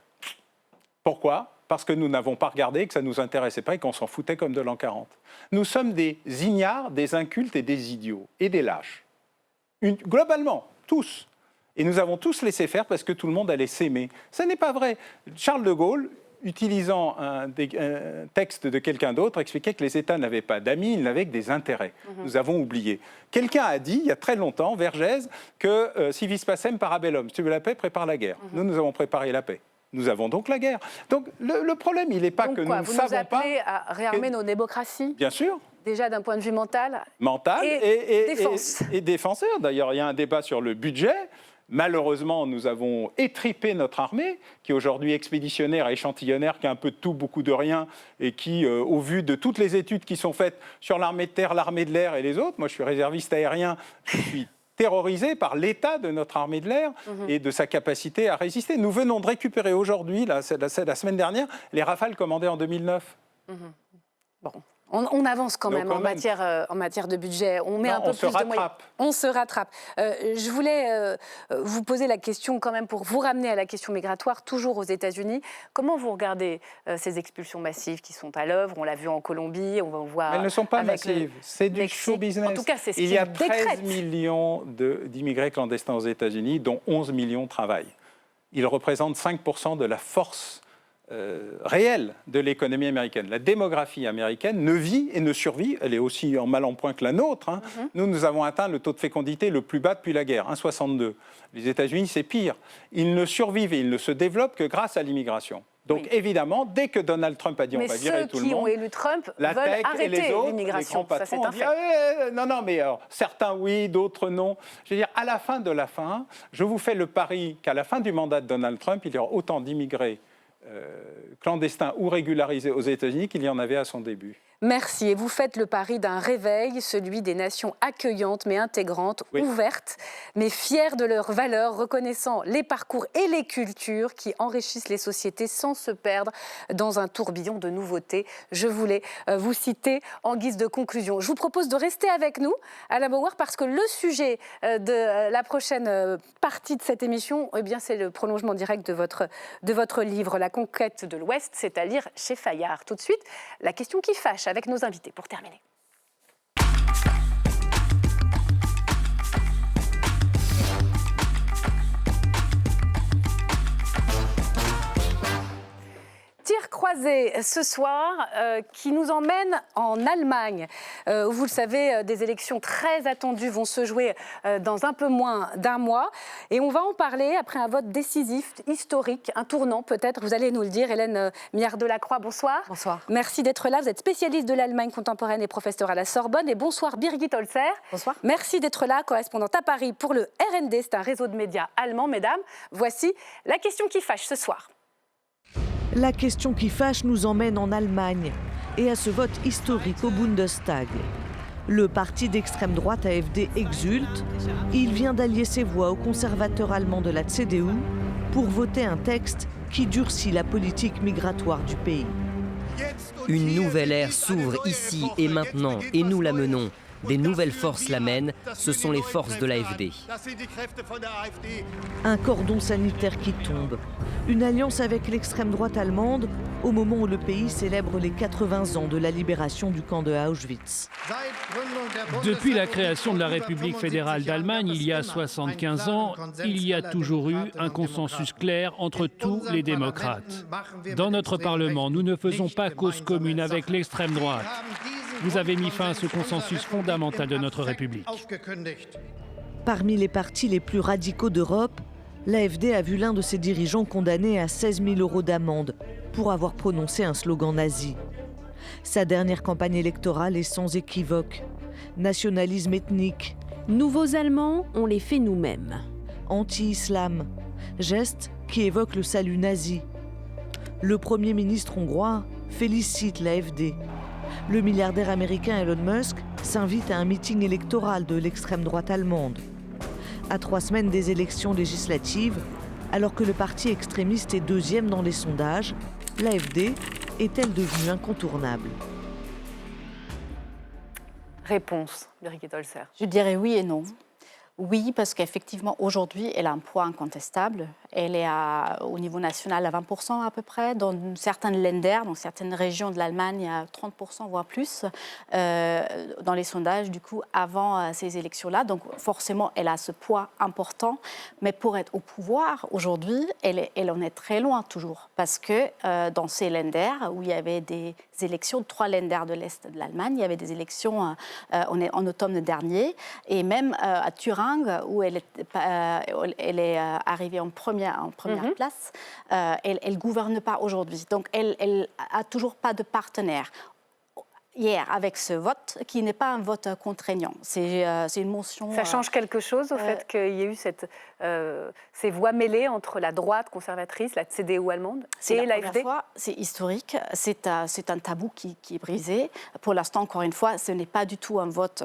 Pourquoi ? Parce que nous n'avons pas regardé, que ça ne nous intéressait pas et qu'on s'en foutait comme de l'an 40. Nous sommes des ignares, des incultes et des idiots et des lâches. Globalement, tous. Et nous avons tous laissé faire parce que tout le monde allait s'aimer. Ce n'est pas vrai. Charles de Gaulle, utilisant un texte de quelqu'un d'autre, expliquait que les États n'avaient pas d'amis, ils n'avaient que des intérêts. Nous avons oublié. Quelqu'un a dit, il y a très longtemps, Vergès, que si vis pacem parabellum, si tu veux la paix, prépare la guerre. Nous avons préparé la paix. Nous avons donc la guerre. Donc le problème, il n'est pas que nous ne savons pas... Vous nous appelez à réarmer nos démocraties ? Bien sûr. Déjà d'un point de vue mental. Mental et défense. Et défenseur. D'ailleurs, il y a un débat sur le budget. Malheureusement, nous avons étripé notre armée, qui est aujourd'hui expéditionnaire et échantillonnaire, qui a un peu de tout, beaucoup de rien, et qui, au vu de toutes les études qui sont faites sur l'armée de terre, l'armée de l'air et les autres, moi je suis réserviste aérien, je suis terrorisé par l'état de notre armée de l'air et de sa capacité à résister. Nous venons de récupérer aujourd'hui, la semaine dernière, les Rafales commandées en 2009. Bon. On avance quand même en matière de budget. On met un peu plus de moyens. On se rattrape. Je voulais vous poser la question quand même pour vous ramener à la question migratoire, toujours aux États-Unis. Comment vous regardez ces expulsions massives qui sont à l'œuvre? On l'a vu en Colombie, on va voir. Elles ne sont pas massives. C'est du show business. En tout cas, c'est ce qu'il y a 13 millions d'immigrés clandestins aux États-Unis, dont 11 millions travaillent. Ils représentent 5% de la force réelle de l'économie américaine. La démographie américaine ne vit et ne survit, elle est aussi en mal en point que la nôtre. Nous avons atteint le taux de fécondité le plus bas depuis la guerre, 1,62. Les États-Unis, c'est pire. Ils ne survivent et ils ne se développent que grâce à l'immigration. Donc évidemment, dès que Donald Trump a dit on va virer tout le monde, ceux qui ont élu Trump veulent arrêter l'immigration. Ça, c'est un fait. Non, mais alors, certains oui, d'autres non. Je veux dire, à la fin de la fin, je vous fais le pari qu'à la fin du mandat de Donald Trump, il y aura autant d'immigrés clandestins ou régularisés aux États-Unis qu'il y en avait à son début. Merci. Et vous faites le pari d'un réveil, celui des nations accueillantes mais intégrantes, ouvertes, mais fières de leurs valeurs, reconnaissant les parcours et les cultures qui enrichissent les sociétés sans se perdre dans un tourbillon de nouveautés. Je voulais vous citer en guise de conclusion. Je vous propose de rester avec nous, Alain Bauer, parce que le sujet de la prochaine partie de cette émission, eh bien, c'est le prolongement direct de votre livre, La conquête de l'Ouest, c'est à lire chez Fayard. Tout de suite, la question qui fâche avec nos invités pour terminer. Tir croisé croisée ce soir qui nous emmène en Allemagne, où vous le savez, des élections très attendues vont se jouer dans un peu moins d'un mois. Et on va en parler après un vote décisif, historique, un tournant peut-être, vous allez nous le dire. Hélène Miard-Delacroix, bonsoir. Bonsoir. Merci d'être là. Vous êtes spécialiste de l'Allemagne contemporaine et professeur à la Sorbonne. Et bonsoir Birgit Holzer. Bonsoir. Merci d'être là, correspondante à Paris pour le RND. C'est un réseau de médias allemands, mesdames. Voici la question qui fâche ce soir. La question qui fâche nous emmène en Allemagne et à ce vote historique au Bundestag. Le parti d'extrême droite AfD exulte. Il vient d'allier ses voix aux conservateurs allemands de la CDU pour voter un texte qui durcit la politique migratoire du pays. Une nouvelle ère s'ouvre ici et maintenant et nous la menons. Des nouvelles forces la mènent, ce sont les forces de l'AfD. Un cordon sanitaire qui tombe. Une alliance avec l'extrême droite allemande au moment où le pays célèbre les 80 ans de la libération du camp de Auschwitz. Depuis la création de la République fédérale d'Allemagne, il y a 75 ans, il y a toujours eu un consensus clair entre tous les démocrates. Dans notre Parlement, nous ne faisons pas cause commune avec l'extrême droite. Vous avez mis fin à ce consensus fondamental de notre République. Parmi les partis les plus radicaux d'Europe, l'AfD a vu l'un de ses dirigeants condamné à 16 000 € d'amende pour avoir prononcé un slogan nazi. Sa dernière campagne électorale est sans équivoque. Nationalisme ethnique. Nouveaux Allemands, on les fait nous-mêmes. Anti-islam. Geste qui évoque le salut nazi. Le Premier ministre hongrois félicite l'AfD. Le milliardaire américain Elon Musk s'invite à un meeting électoral de l'extrême droite allemande. À 3 semaines des élections législatives, alors que le parti extrémiste est deuxième dans les sondages, l'AfD est-elle devenue incontournable? Réponse, Birgit Holzer. Je dirais oui et non. Oui, parce qu'effectivement, aujourd'hui, elle a un poids incontestable. Elle est au niveau national à 20% à peu près. Dans certaines Länder, dans certaines régions de l'Allemagne, à 30%, voire plus, dans les sondages, du coup, avant ces élections-là. Donc, forcément, elle a ce poids important. Mais pour être au pouvoir, aujourd'hui, elle en est très loin toujours. Parce que dans ces Länder, où il y avait des élections, 3 Länder de l'Est de l'Allemagne, il y avait des élections en automne dernier. Et même à Thuringe, où elle est arrivée en première place, elle ne gouverne pas aujourd'hui. Donc, elle n'a toujours pas de partenaire. Hier, avec ce vote, qui n'est pas un vote contraignant, c'est une motion... Ça change quelque chose au fait qu'il y ait eu ces voix mêlées entre la droite conservatrice, la CDU allemande, et l'AfD? C'est historique, c'est un tabou qui est brisé. Pour l'instant, encore une fois, ce n'est pas du tout un vote...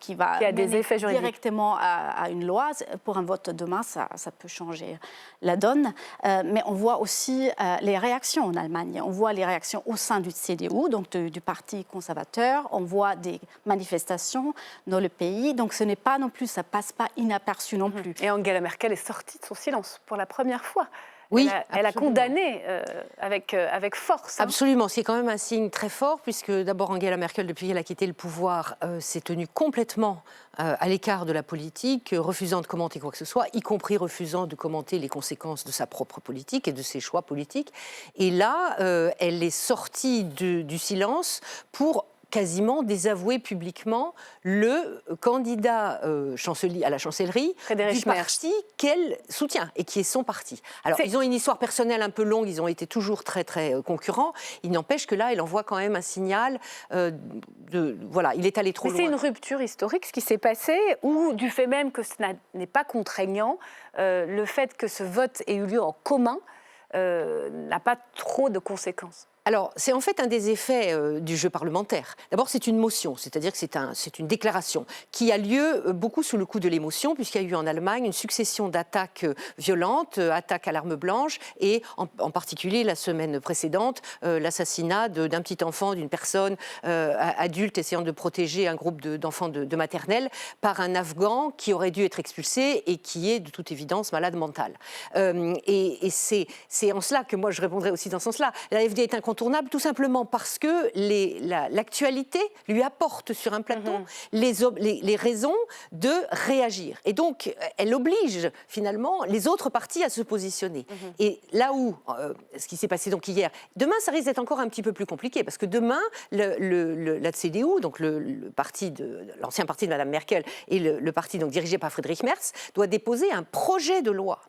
qui a des effets directement à une loi. Pour un vote demain, ça peut changer la donne. Mais on voit aussi les réactions en Allemagne. On voit les réactions au sein du CDU, donc du parti conservateur. On voit des manifestations dans le pays. Donc ce n'est pas non plus, ça passe pas inaperçu non plus. Et Angela Merkel est sortie de son silence pour la première fois. Oui, elle a condamné avec force. Absolument, c'est quand même un signe très fort, puisque d'abord Angela Merkel, depuis qu'elle a quitté le pouvoir, s'est tenue complètement à l'écart de la politique, refusant de commenter quoi que ce soit, y compris refusant de commenter les conséquences de sa propre politique et de ses choix politiques. Et là, elle est sortie du silence pour quasiment désavouer publiquement le candidat à la chancellerie du parti qu'elle soutient et qui est son parti. Alors, ils ont une histoire personnelle un peu longue, ils ont été toujours très, très concurrents. Il n'empêche que là, elle envoie quand même un signal voilà, il est allé trop loin. C'est une rupture historique, ce qui s'est passé, ou du fait même que ce n'est pas contraignant, le fait que ce vote ait eu lieu en commun n'a pas trop de conséquences. Alors, c'est en fait un des effets du jeu parlementaire. D'abord, c'est une motion, c'est-à-dire que c'est une déclaration qui a lieu beaucoup sous le coup de l'émotion, puisqu'il y a eu en Allemagne une succession d'attaques violentes, attaques à l'arme blanche, et en particulier la semaine précédente, l'assassinat d'un petit enfant, d'une personne adulte essayant de protéger un groupe d'enfants de maternelle par un Afghan qui aurait dû être expulsé et qui est de toute évidence malade mental. Et c'est en cela que moi je répondrais aussi dans ce sens-là. L'AfD est incontestable incontournable tout simplement parce que l'actualité lui apporte sur un plateau les raisons de réagir. Et donc, elle oblige finalement les autres partis à se positionner. Et là où, ce qui s'est passé donc hier, demain ça risque d'être encore un petit peu plus compliqué parce que demain, la CDU, donc l'ancien parti de Mme Merkel et le parti donc dirigé par Friedrich Merz, doit déposer un projet de loi.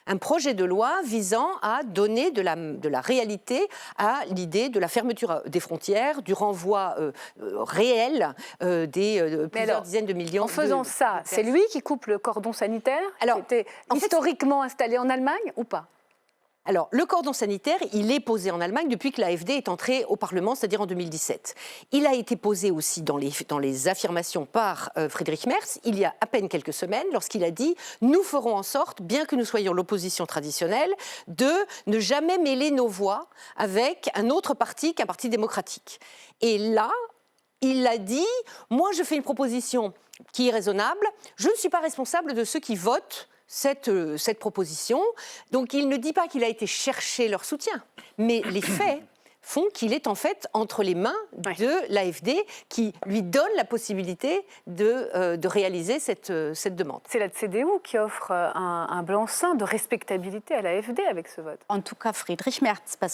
Un projet de loi visant à donner de la réalité à l'idée de la fermeture des frontières, du renvoi réel des plusieurs dizaines de millions. En faisant ça, c'est lui qui coupe le cordon sanitaire qui était historiquement installé en Allemagne ou pas ? Alors, le cordon sanitaire, il est posé en Allemagne depuis que l'AfD est entrée au Parlement, c'est-à-dire en 2017. Il a été posé aussi dans les affirmations par Friedrich Merz, il y a à peine quelques semaines, lorsqu'il a dit « Nous ferons en sorte, bien que nous soyons l'opposition traditionnelle, de ne jamais mêler nos voix avec un autre parti qu'un parti démocratique. » Et là, il a dit « Moi, je fais une proposition qui est raisonnable, je ne suis pas responsable de ceux qui votent cette proposition. » Donc il ne dit pas qu'il a été chercher leur soutien, mais les faits font qu'il est en fait entre les mains de l'AfD qui lui donne la possibilité de réaliser cette demande. C'est la CDU qui offre un blanc-seing de respectabilité à l'AfD avec ce vote. En tout cas, Friedrich Merz, parce